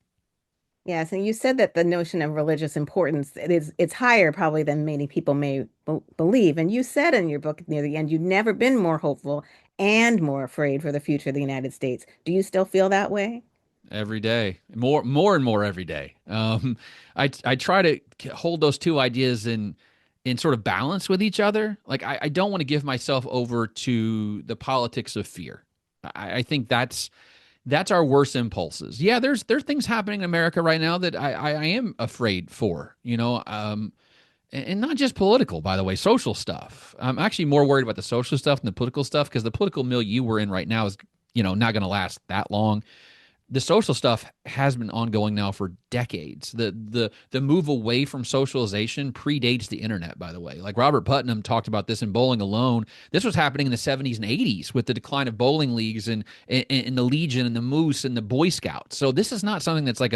Speaker 2: Yes, and you said that the notion of religious importance it's higher probably than many people may believe. And you said in your book near the end, you've never been more hopeful and more afraid for the future of the United States. Do you still feel that way?
Speaker 3: Every day, more and more every day. I try to hold those two ideas in sort of balance with each other. Like I don't want to give myself over to the politics of fear. I think that's our worst impulses. Yeah, there's things happening in America right now that I am afraid for, and not just political, by the way, social stuff. I'm actually more worried about the social stuff than the political stuff, because the political milieu we're in right now is, not going to last that long. The social stuff has been ongoing now for decades. The move away from socialization predates the internet, by the way. Like Robert Putnam talked about this in Bowling Alone. This was happening in the 70s and 80s with the decline of bowling leagues and the Legion and the Moose and the Boy Scouts. So this is not something that's like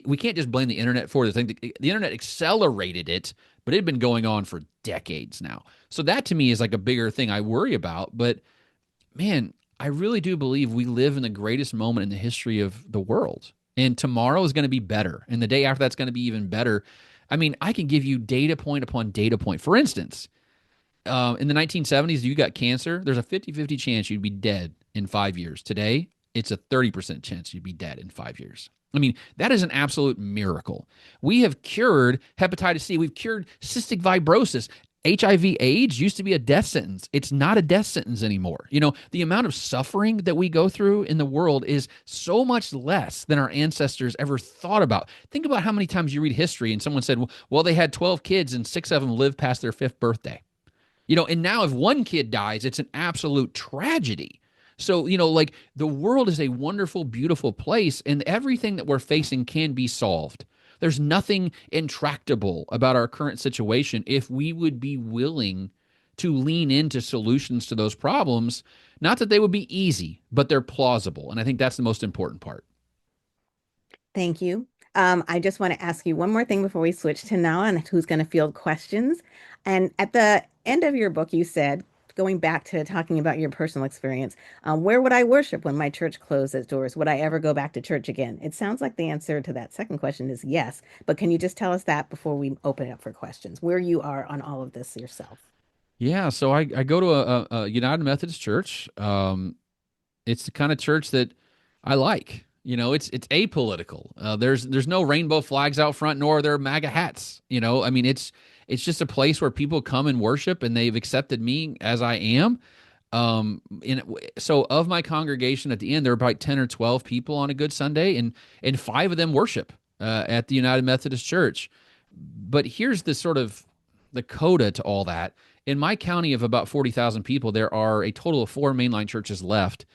Speaker 3: we can't just blame the internet for the thing. The internet accelerated it, but it had been going on for decades now. So that to me is like a bigger thing I worry about. But man, I really do believe we live in the greatest moment in the history of the world. And tomorrow is going to be better. And the day after that's going to be even better. I mean, I can give you data point upon data point. For instance, in the 1970s, you got cancer. There's a 50-50 chance you'd be dead in 5 years. Today, it's a 30% chance you'd be dead in 5 years. I mean, that is an absolute miracle. We have cured hepatitis C. We've cured cystic fibrosis. HIV/AIDS used to be a death sentence. It's not a death sentence anymore. The amount of suffering that we go through in the world is so much less than our ancestors ever thought about. Think about how many times you read history and someone said, well, they had 12 kids and 6 of them lived past their 5th birthday. And now if one kid dies, it's an absolute tragedy. So, like the world is a wonderful, beautiful place, and everything that we're facing can be solved. there's nothing intractable about our current situation if we would be willing to lean into solutions to those problems. Not that they would be easy, but they're plausible. And I think that's the most important part.
Speaker 2: Thank you. I just want to ask you one more thing before we switch to Nala and who's going to field questions. And at the end of your book, you said, going back to talking about your personal experience, where would I worship when my church closed its doors? Would I ever go back to church again? It sounds like the answer to that second question is yes. But can you just tell us that before we open it up for questions, where you are on all of this yourself?
Speaker 3: Yeah, so I go to a United Methodist church. It's the kind of church that I like. It's apolitical. There's no rainbow flags out front, nor are there MAGA hats. I mean, it's just a place where people come and worship, and they've accepted me as I am. So of my congregation at the end, there are about 10 or 12 people on a good Sunday, and five of them worship at the United Methodist Church. But here's the sort of the coda to all that. In my county of about 40,000 people, there are a total of four mainline churches left.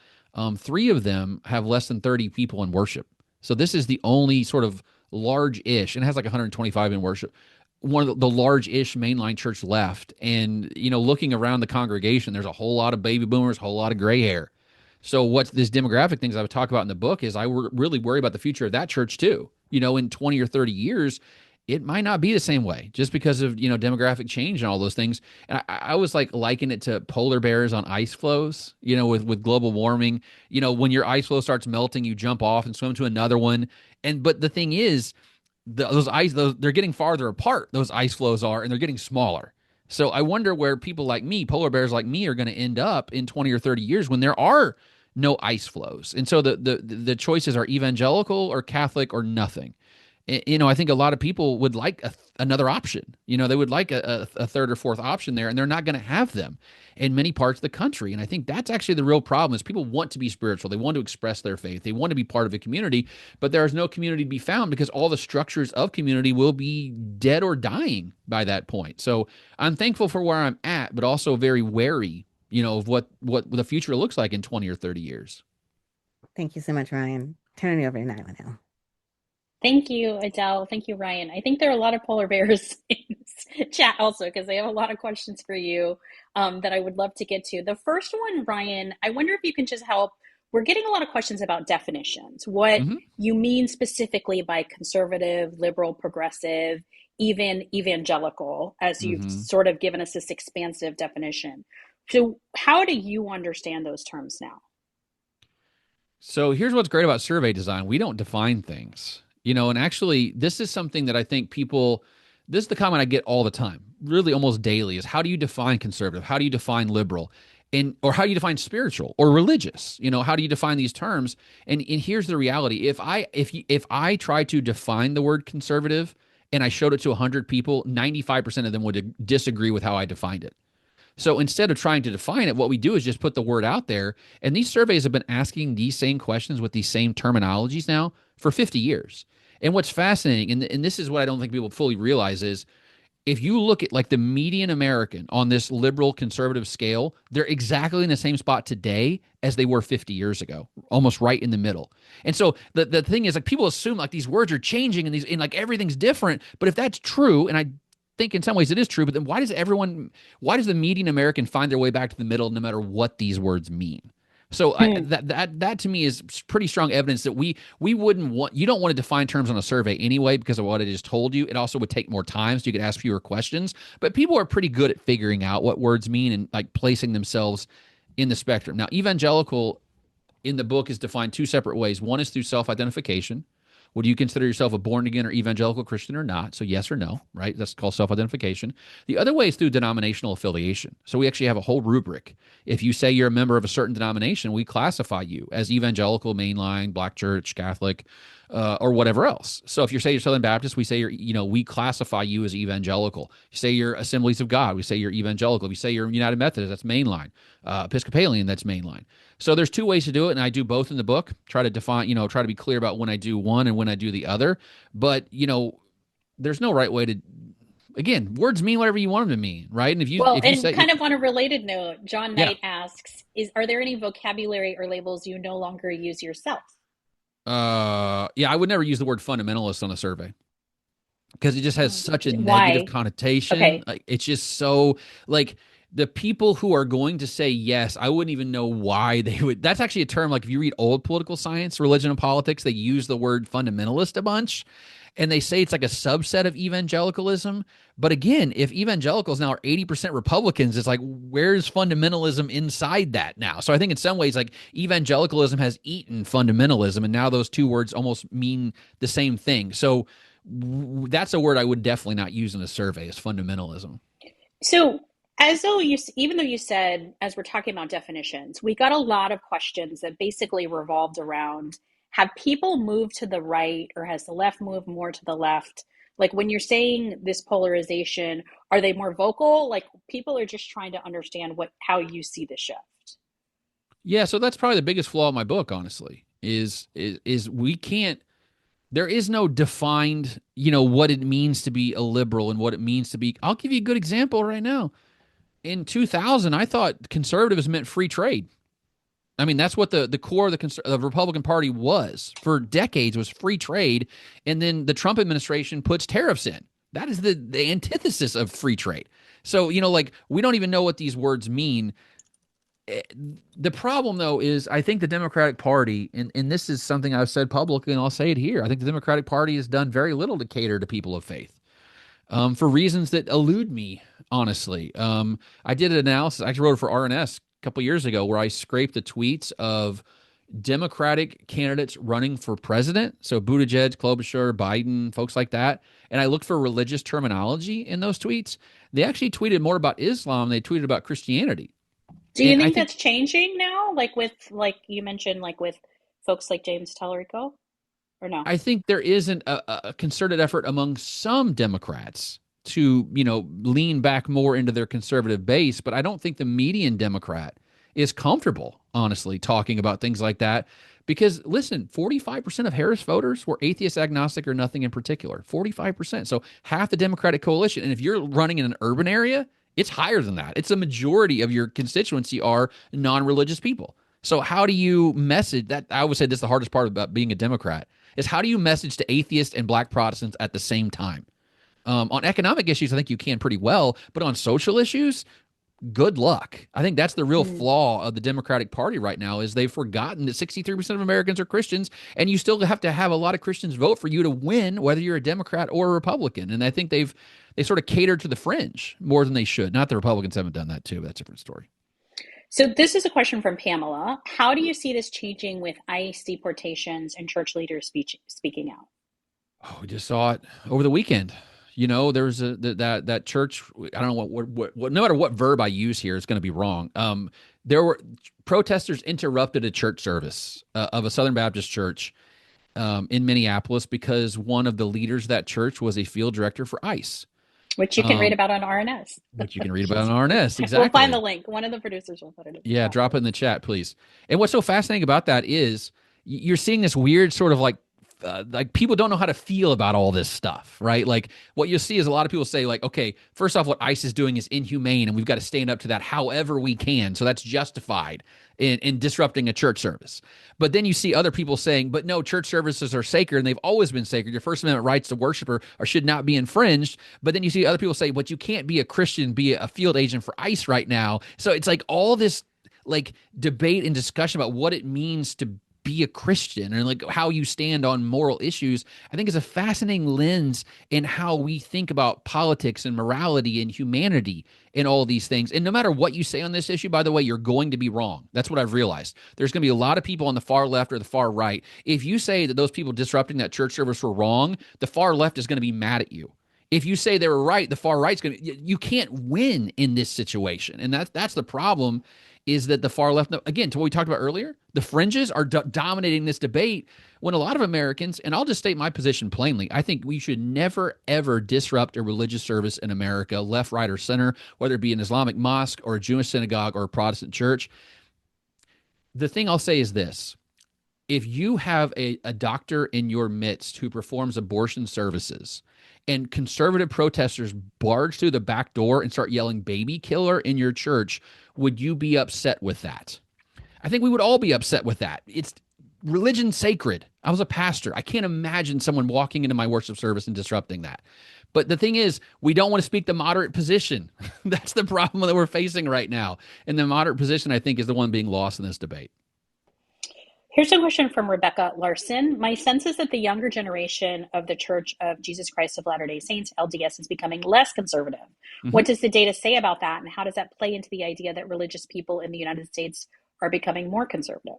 Speaker 3: Three of them have less than 30 people in worship. So this is the only sort of large-ish, and it has like 125 in worship, one of the large-ish mainline church left. And, looking around the congregation, there's a whole lot of baby boomers, a whole lot of gray hair. So what this demographic things I would talk about in the book is really worry about the future of that church too. In 20 or 30 years, it might not be the same way just because of, demographic change and all those things. And I was like liken it to polar bears on ice floes, with global warming. When your ice floe starts melting, you jump off and swim to another one. But the thing is, they're getting farther apart, those ice floes are, and they're getting smaller. So I wonder where people like me, polar bears like me, are going to end up in 20 or 30 years when there are no ice floes. And so the choices are evangelical or Catholic or nothing. I think a lot of people would like another option. They would like a third or fourth option there, and they're not going to have them in many parts of the country. And I think that's actually the real problem is people want to be spiritual. They want to express their faith. They want to be part of a community, but there is no community to be found because all the structures of community will be dead or dying by that point. So I'm thankful for where I'm at, but also very wary, of what the future looks like in 20 or 30 years.
Speaker 2: Thank you so much, Ryan. Turning it over to Nyla now.
Speaker 1: Thank you, Adele. Thank you, Ryan. I think there are a lot of polar bears in this chat also because they have a lot of questions for you that I would love to get to. The first one, Ryan, I wonder if you can just help. We're getting a lot of questions about definitions, what
Speaker 3: Mm-hmm.
Speaker 1: you mean specifically by conservative, liberal, progressive, even evangelical, as you've
Speaker 3: Mm-hmm.
Speaker 1: sort of given us this expansive definition. So, how do you understand those terms now?
Speaker 3: So here's what's great about survey design. We don't define things, and actually, this is something that I think this is the comment I get all the time, really almost daily, is how do you define conservative? How do you define liberal? Or how do you define spiritual or religious? How do you define these terms? And here's the reality. If I try to define the word conservative and I showed it to 100 people, 95% of them would disagree with how I defined it. So instead of trying to define it, what we do is just put the word out there. And these surveys have been asking these same questions with these same terminologies now for 50 years. And what's fascinating, and this is what I don't think people fully realize, is if you look at like the median American on this liberal conservative scale, they're exactly in the same spot today as they were 50 years ago, almost right in the middle. And so the thing is, like, people assume like these words are changing and like everything's different. But if that's true, and I think in some ways it is true, but then why does the median American find their way back to the middle no matter what these words mean? So
Speaker 1: Hmm.
Speaker 3: that to me is pretty strong evidence that we wouldn't want, you don't want to define terms on a survey anyway because of what I just told you. It also would take more time, so you could ask fewer questions. But people are pretty good at figuring out what words mean and like placing themselves in the spectrum. Now, evangelical in the book is defined two separate ways. One is through self-identification. Would you consider yourself a born again or evangelical Christian or not? So yes or no, right? That's called self-identification. The other way is through denominational affiliation. So we actually have a whole rubric. If you say you're a member of a certain denomination, we classify you as evangelical, mainline, black church, Catholic, or whatever else. So if you say you're Southern Baptist, we say we classify you as evangelical. You say you're Assemblies of God, we say you're evangelical. If you say you're United Methodist, that's mainline. Episcopalian, that's mainline. So there's two ways to do it, and I do both in the book. Try to define, try to be clear about when I do one and when I do the other. But there's no right way to. Again, words mean whatever you want them to mean, right? And if you
Speaker 1: Well,
Speaker 3: if you
Speaker 1: and
Speaker 3: say,
Speaker 1: kind of on a related note, John
Speaker 3: yeah,
Speaker 1: Knight asks, are there any vocabulary or labels you no longer use yourself?
Speaker 3: yeah, I would never use the word fundamentalist on a survey. because it just has such a negative
Speaker 1: Why?
Speaker 3: connotation.
Speaker 1: Okay.
Speaker 3: Like it's just so like the people who are going to say yes, I wouldn't even know why they would. That's actually a term like if you read old political science, religion and politics, they use the word fundamentalist a bunch. And they say it's like a subset of evangelicalism. But again, if evangelicals now are 80% Republicans, it's like, where's fundamentalism inside that now? So I think in some ways, like evangelicalism has eaten fundamentalism, and now those two words almost mean the same thing. So that's a word I would definitely not use in a survey is fundamentalism.
Speaker 1: So, as though you, even though you said, as we're talking about definitions, we got a lot of questions that basically revolved around have people moved to the right or has the left moved more to the left? Like when you're saying this polarization, are they more vocal? Like people are just trying to understand what how you see the shift.
Speaker 3: Yeah, so that's probably the biggest flaw in my book, honestly, is we can't there is no defined, what it means to be a liberal and what it means to be. I'll give you a good example right now. In 2000, I thought conservatives meant free trade. I mean, that's what the core of the Republican Party was for decades was free trade, and then the Trump administration puts tariffs in. That is the antithesis of free trade. So like we don't even know what these words mean. The problem though is I think the Democratic Party, and this is something I've said publicly, and I'll say it here. I think the Democratic Party has done very little to cater to people of faith. For reasons that elude me, honestly. I did an analysis. I actually wrote it for RNS a couple years ago where I scraped the tweets of Democratic candidates running for president. So Buttigieg, Klobuchar, Biden, folks like that. And I looked for religious terminology in those tweets. They actually tweeted more about Islam. They tweeted about Christianity.
Speaker 1: Do you
Speaker 3: And I
Speaker 1: think
Speaker 3: think
Speaker 1: that's changing now? Like with like you mentioned, like with folks like James Tallarico, or no?
Speaker 3: I think there isn't a concerted effort among some Democrats to, lean back more into their conservative base, but I don't think the median Democrat is comfortable, honestly, talking about things like that. Because listen, 45% of Harris voters were atheist, agnostic, or nothing in particular. 45%. So half the Democratic coalition. And if you're running in an urban area, it's higher than that. It's a majority of your constituency are non religious people. So how do you message that? I would say this is the hardest part about being a Democrat is how do you message to atheists and black Protestants at the same time? On economic issues, I think you can pretty well, but on social issues, good luck. I think that's the real
Speaker 1: Hmm.
Speaker 3: flaw of the Democratic Party right now is they've forgotten that 63% of Americans are Christians, and you still have to have a lot of Christians vote for you to win, whether you're a Democrat or a Republican. And I think they sort of catered to the fringe more than they should. Not the Republicans haven't done that too, but that's a different story.
Speaker 1: So this is a question from Pamela. How do you see this changing with ICE deportations and church leaders speaking out?
Speaker 3: Oh, we just saw it over the weekend. There was that church. I don't know what. No matter what verb I use here, it's going to be wrong. There were protesters interrupted a church service of a Southern Baptist church in Minneapolis because one of the leaders of that church was a field director for ICE,
Speaker 1: Which you can read
Speaker 3: um,
Speaker 1: about on RNS.
Speaker 3: which you can read about on RNS.
Speaker 1: We'll find the
Speaker 3: Exactly.
Speaker 1: link. One of the producers will put it in the
Speaker 3: Yeah,
Speaker 1: chat.
Speaker 3: drop it in the chat, please. And what's so fascinating about that is you're seeing this weird sort of like people don't know how to feel about all this stuff, right? Like what you'll see is a lot of people say like, okay, first off, what ICE is doing is inhumane and we've got to stand up to that however we can. So that's justified in disrupting a church service. But then you see other people saying, but no, church services are sacred and they've always been sacred. Your First Amendment rights to worship or should not be infringed. But then you see other people say, but you can't be a Christian, be a field agent for ICE right now. So it's like all this like debate and discussion about what it means to be a Christian and like how you stand on moral issues, I think is a fascinating lens in how we think about politics and morality and humanity and all these things. And no matter what you say on this issue, by the way, you're going to be wrong. That's what I've realized. There's going to be a lot of people on the far left or the far right. If you say that those people disrupting that church service were wrong, the far left is going to be mad at you. If you say they were right, the far right's going to, you can't win in this situation. And that's the problem is that the far left, again, to what we talked about earlier, the fringes are dominating this debate when a lot of Americans, and I'll just state my position plainly, I think we should never, ever disrupt a religious service in America, left, right, or center, whether it be an Islamic mosque or a Jewish synagogue or a Protestant church. The thing I'll say is this. If you have a doctor in your midst who performs abortion services and conservative protesters barge through the back door and start yelling baby killer in your church, would you be upset with that? I think we would all be upset with that. religion's sacred. I was a pastor. I can't imagine someone walking into my worship service and disrupting that. But the thing is, we don't want to speak the moderate position. That's the problem that we're facing right now. And the moderate position, I think, is the one being lost in this debate.
Speaker 1: Here's a question from Rebecca Larson. My sense is that the younger generation of the Church of Jesus Christ of Latter-day Saints, LDS, is becoming less conservative. What does the data say about that? And how does that play into the idea that religious people in the United States are becoming more conservative?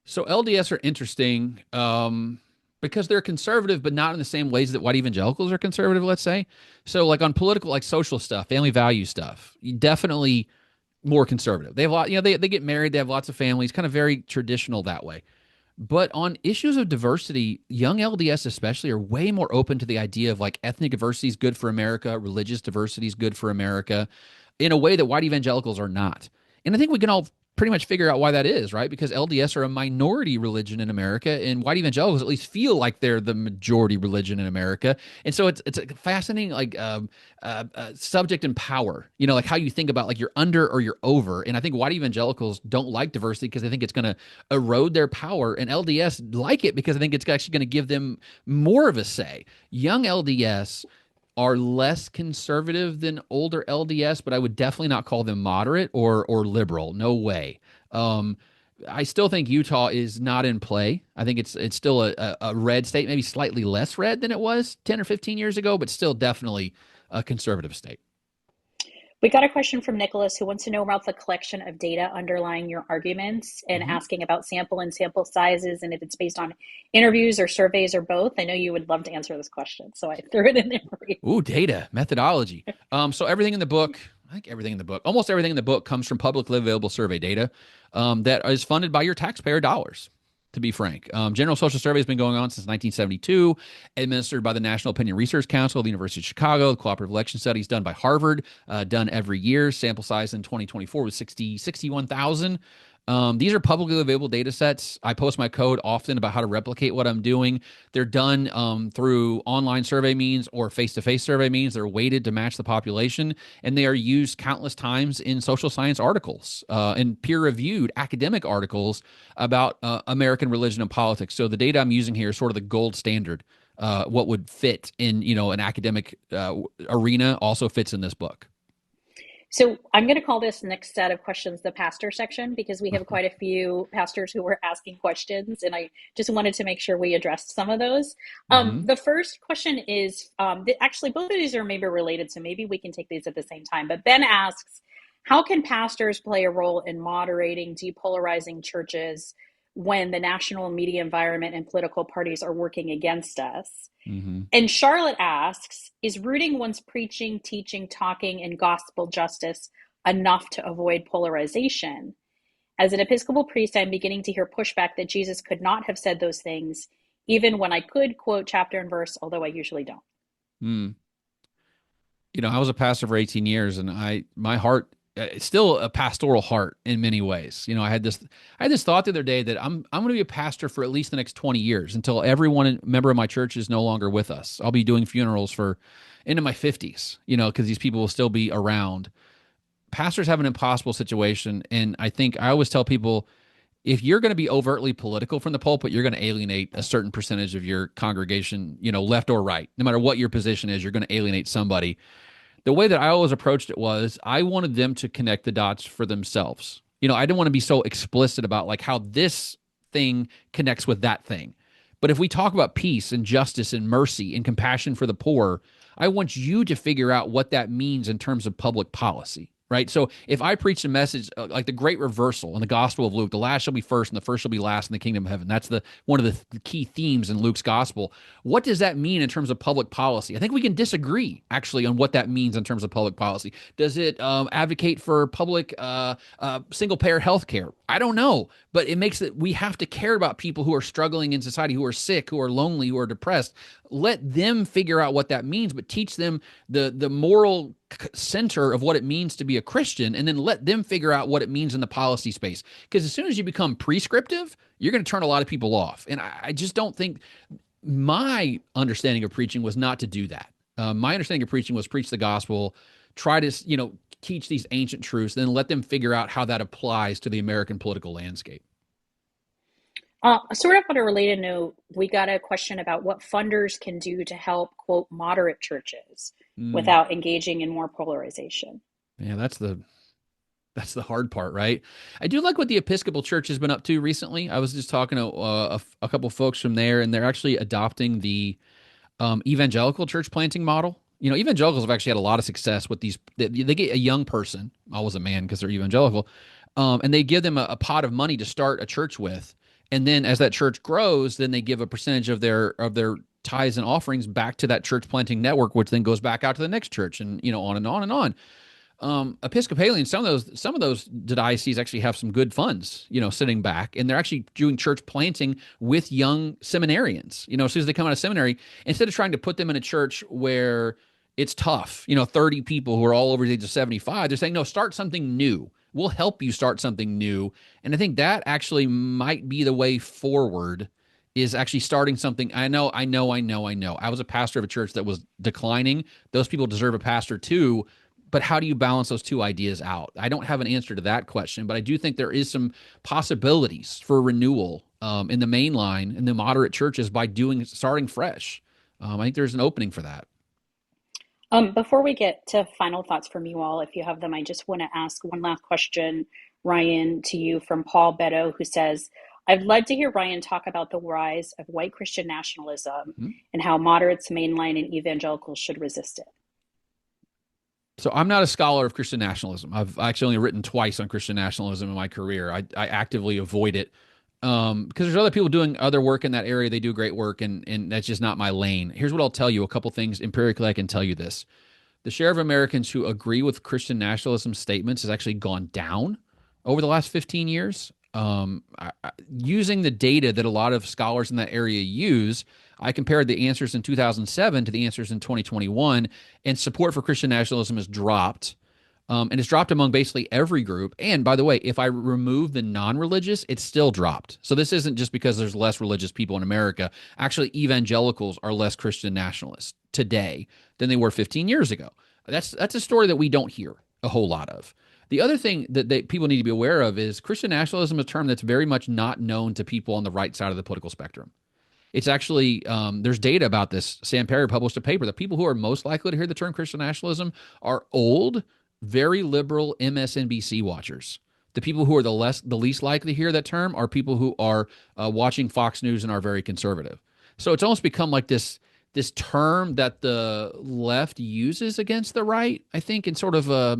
Speaker 3: So LDS are interesting because they're conservative, but not in the same ways that white evangelicals are conservative, let's say. So like on political, like social stuff, family value stuff, definitely more conservative. They have a lot, they get married, they have lots of families, kind of very traditional that way. But on issues of diversity, young LDS especially are way more open to the idea of like ethnic diversity is good for America, religious diversity is good for America in a way that white evangelicals are not. And I think we can all pretty much figure out why that is, right? Because LDS are a minority religion in America, and white evangelicals at least feel like they're the majority religion in America. And so it's a fascinating like subject and power, like how you think about like you're under or you're over. And I think white evangelicals don't like diversity because they think it's going to erode their power, and LDS like it because I think it's actually going to give them more of a say. Young LDS are less conservative than older LDS, but I would definitely not call them moderate or liberal. No way. I still think Utah is not in play. I think it's still a red state, maybe slightly less red than it was 10 or 15 years ago, but still definitely a conservative state.
Speaker 1: We got a question from Nicholas who wants to know about the collection of data underlying your arguments and asking about sample and sample sizes and if it's based on interviews or surveys or both. I know you would love to answer this question, so I threw it in there for you.
Speaker 3: Ooh, data, methodology. So everything in the book, I think everything in the book, almost everything in the book comes from publicly available survey data that is funded by your taxpayer dollars. To be frank, General Social Survey has been going on since 1972, administered by the National Opinion Research Council, the University of Chicago, the Cooperative Election Studies done by Harvard, done every year. Sample size in 2024 was 61,000. These are publicly available data sets. I post my code often about how to replicate what I'm doing. They're done through online survey means or face-to-face survey means. They're weighted to match the population, and they are used countless times in social science articles and peer-reviewed academic articles about American religion and politics. So the data I'm using here is sort of the gold standard. What would fit in an academic arena also fits in this book.
Speaker 1: So I'm going to call this next set of questions the pastor section because we have quite a few pastors who were asking questions, and I just wanted to make sure we addressed some of those. The first question is, actually both of these are maybe related, so maybe we can take these at the same time. But Ben asks, how can pastors play a role in moderating depolarizing churches when the national media environment and political parties are working against us? And Charlotte asks, is rooting one's preaching, teaching, talking, in gospel justice enough to avoid polarization? As an Episcopal priest, I'm beginning to hear pushback that Jesus could not have said those things, even when I could quote chapter and verse, although I usually don't.
Speaker 3: I was a pastor for 18 years, and my heart, it's still a pastoral heart in many ways. I had this thought the other day that I'm going to be a pastor for at least the next 20 years until member of my church is no longer with us. I'll be doing funerals for into my 50s, because these people will still be around. Pastors have an impossible situation, and I think I always tell people, if you're going to be overtly political from the pulpit, you're going to alienate a certain percentage of your congregation, left or right. No matter what your position is, you're going to alienate somebody. The way that I always approached it was I wanted them to connect the dots for themselves. I didn't want to be so explicit about like how this thing connects with that thing. But if we talk about peace and justice and mercy and compassion for the poor, I want you to figure out what that means in terms of public policy. Right. So if I preach a message like the great reversal in the Gospel of Luke, the last shall be first and the first shall be last in the kingdom of heaven. That's one of the key themes in Luke's gospel. What does that mean in terms of public policy? I think we can disagree actually on what that means in terms of public policy. Does it advocate for public single payer health care? I don't know, but it makes it we have to care about people who are struggling in society, who are sick, who are lonely, who are depressed. Let them figure out what that means, but teach them the moral center of what it means to be a Christian, and then let them figure out what it means in the policy space. Because as soon as you become prescriptive, you're going to turn a lot of people off. And I just don't think my understanding of preaching was not to do that. My understanding of preaching was preach the gospel, try to teach these ancient truths, then let them figure out how that applies to the American political landscape.
Speaker 1: Sort of on a related note, we got a question about what funders can do to help, quote, moderate churches
Speaker 3: Mm,
Speaker 1: without engaging in more polarization.
Speaker 3: yeah, that's the hard part, right? I do like what the Episcopal Church has been up to recently. I was just talking to a couple folks from there, and they're actually adopting the evangelical church planting model. You know, evangelicals have actually had a lot of success with these. They get a young person, always a man because they're evangelical, and they give them a pot of money to start a church with. And then as that church grows, then they give a percentage of their tithes and offerings back to that church planting network, which then goes back out to the next church, and on and on and on. Episcopalian, some of those dioceses actually have some good funds, sitting back, and they're actually doing church planting with young seminarians. As soon as they come out of seminary, instead of trying to put them in a church where it's tough, 30 people who are all over the age of 75, they're saying, no, start something new. We'll help you start something new. And I think that actually might be the way forward, is actually starting something. I know. I was a pastor of a church that was declining. Those people deserve a pastor too, but how do you balance those two ideas out? I don't have an answer to that question, but I do think there is some possibilities for renewal in the main line, in the moderate churches, by starting fresh. I think there's an opening for that.
Speaker 1: Before we get to final thoughts from you all, if you have them, I just want to ask one last question, Ryan, to you from Paul Beto, who says, I'd love to hear Ryan talk about the rise of white Christian nationalism
Speaker 3: Mm-hmm.
Speaker 1: and how moderates, mainline, and evangelicals should resist it.
Speaker 3: So I'm not a scholar of Christian nationalism. I've actually only written twice on Christian nationalism in my career. I actively avoid it because there's other people doing other work in that area. They do great work, and that's just not my lane. Here's what I'll tell you. A couple things empirically I can tell you this. The share of Americans who agree with Christian nationalism statements has actually gone down over the last 15 years. Using the data that a lot of scholars in that area use, I compared the answers in 2007 to the answers in 2021, and support for Christian nationalism has dropped. And it's dropped among basically every group. And by the way, if I remove the non-religious, it's still dropped. So this isn't just because there's less religious people in America. Actually, evangelicals are less Christian nationalists today than they were 15 years ago. That's a story that we don't hear a whole lot of. The other thing that people need to be aware of is Christian nationalism is a term that's very much not known to people on the right side of the political spectrum. It's actually, there's data about this. Sam Perry published a paper that people who are most likely to hear the term Christian nationalism are old, very liberal MSNBC watchers. The people who are the least likely to hear that term are people who are watching Fox News and are very conservative. So it's almost become like this term that the left uses against the right, I think, in sort of a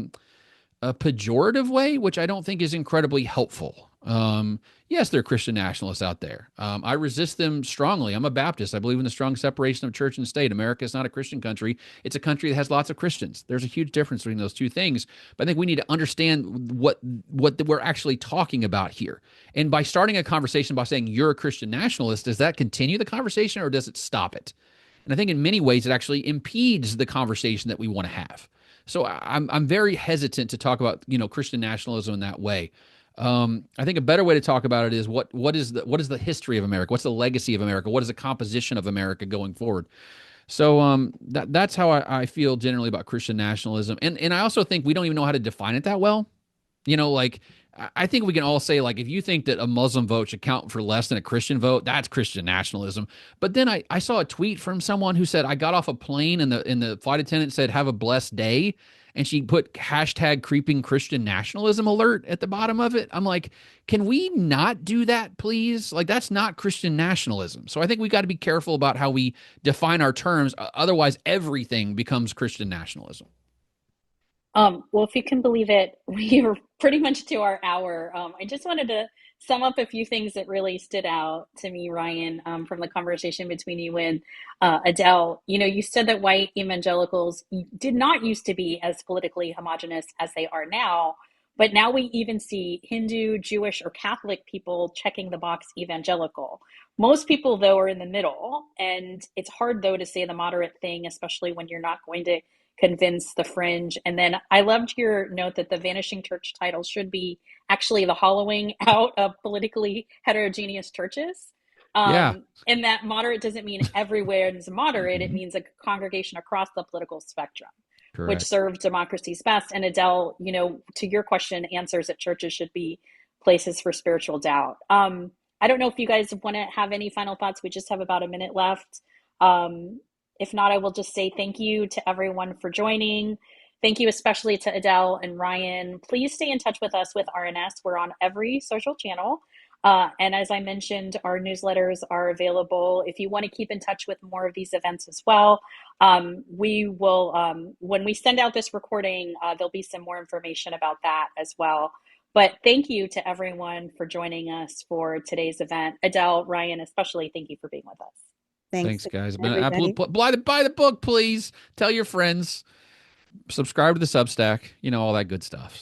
Speaker 3: pejorative way, which I don't think is incredibly helpful. Yes, there are Christian nationalists out there. I resist them strongly. I'm a Baptist. I believe in the strong separation of church and state. America is not a Christian country. It's a country that has lots of Christians. There's a huge difference between those two things. But I think we need to understand what we're actually talking about here. And by starting a conversation by saying you're a Christian nationalist, does that continue the conversation or does it stop it? And I think in many ways it actually impedes the conversation that we want to have. So I'm very hesitant to talk about Christian nationalism in that way. I think a better way to talk about it is what is the history of America? What's the legacy of America? What is the composition of America going forward? So that's how I feel generally about Christian nationalism, and I also think we don't even know how to define it that well. Like I think we can all say, like, if you think that a Muslim vote should count for less than a Christian vote, that's Christian nationalism. But then I saw a tweet from someone who said, I got off a plane and the flight attendant said, have a blessed day. And she put hashtag creeping Christian nationalism alert at the bottom of it. I'm like, can we not do that, please? Like, that's not Christian nationalism. So I think we got to be careful about how we define our terms. Otherwise, everything becomes Christian nationalism.
Speaker 1: Well, if you can believe it, we are pretty much to our hour. I just wanted to sum up a few things that really stood out to me, Ryan, from the conversation between you and Adelle. You said that white evangelicals did not used to be as politically homogenous as they are now, but now we even see Hindu, Jewish, or Catholic people checking the box evangelical. Most people, though, are in the middle, and it's hard, though, to say the moderate thing, especially when you're not going to convince the fringe. And then I loved your note that the Vanishing Church title should be actually the hollowing out of politically heterogeneous churches.
Speaker 3: Yeah.
Speaker 1: And that moderate doesn't mean everywhere is moderate. It
Speaker 3: Mhm.
Speaker 1: means a congregation across the political spectrum, which
Speaker 3: Correct.
Speaker 1: serves democracy's best. And Adelle, to your question, answers that churches should be places for spiritual doubt. I don't know if you guys want to have any final thoughts. We just have about a minute left. Um, if not, I will just say thank you to everyone for joining. Thank you especially to Adele and Ryan. Please stay in touch with us with RNS. We're on every social channel. And as I mentioned, our newsletters are available. If you want to keep in touch with more of these events as well, we will, when we send out this recording, there'll be some more information about that as well. But thank you to everyone for joining us for today's event. Adele, Ryan, especially, thank you for being with us.
Speaker 2: Thanks
Speaker 3: Thanks, guys. Been an
Speaker 2: everybody.
Speaker 3: absolute buy the book, please. Tell your friends. Subscribe to the Substack. All that good stuff.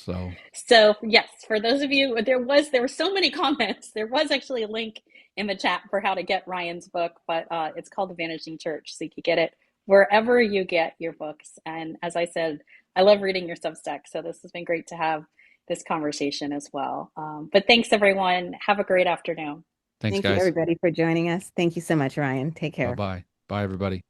Speaker 1: So yes, for those of you, there were so many comments. There was actually a link in the chat for how to get Ryan's book, but it's called The Vanishing Church, so you can get it wherever you get your books. And as I said, I love reading your Substack, so this has been great to have this conversation as well. But thanks everyone. Have a great afternoon.
Speaker 3: Thanks,
Speaker 2: Thank you,
Speaker 3: guys.
Speaker 2: everybody, for joining us. Thank you so much, Ryan. Take care.
Speaker 3: Bye-bye. Bye, everybody.